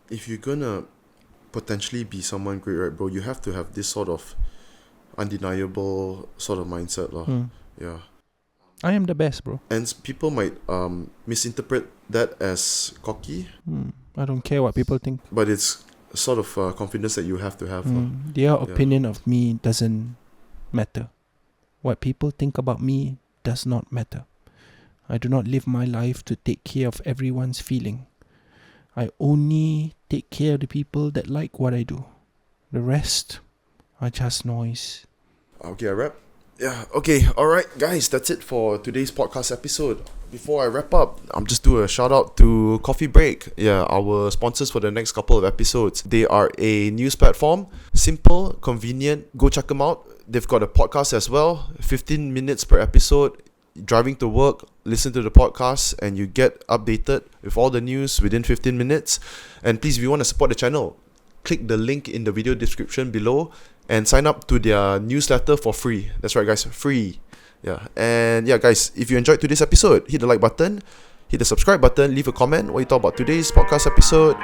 If you're gonna potentially be someone great, right, bro, you have to have this sort of undeniable sort of mindset, lah. Yeah. I am the best, bro. And people might misinterpret that as cocky, I don't care what people think. but it's sort of confidence that you have to have. lah. Their opinion of me doesn't matter. What people think about me does not matter. I do not live my life to take care of everyone's feeling. I only take care of the people that like what I do. The rest are just noise. Okay, I wrap. Yeah, okay, alright, guys, that's it for today's podcast episode. Before I wrap up, I'm just do a shout out to Coffee Break. Yeah, our sponsors for the next couple of episodes. They are a news platform, simple, convenient. Go check them out. They've got a podcast as well, 15 minutes per episode. Driving to work, listen to the podcast, and you get updated with all the news within 15 minutes. And please, if you want to support the channel, click the link in the video description below and sign up to their newsletter for free. That's right, guys, free. Yeah, and yeah, guys, if you enjoyed today's episode, hit the like button, hit the subscribe button, leave a comment what you thought about today's podcast episode,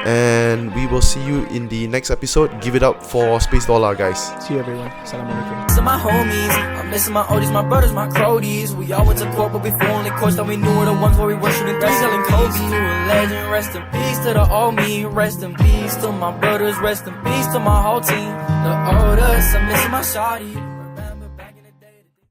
and we will see you in the next episode. Give it up for Spacedollah, guys. See you, everyone. Assalamualaikum. To my homies, I'm missing my oldies, my brothers, my cronies. We all went to court, but before only courts that we knew were the ones where we were shooting dice, selling Kobe. To a legend, rest in peace to the old me, rest in peace to my brothers, rest in peace to my whole team. The oldest, I'm missing my shawty.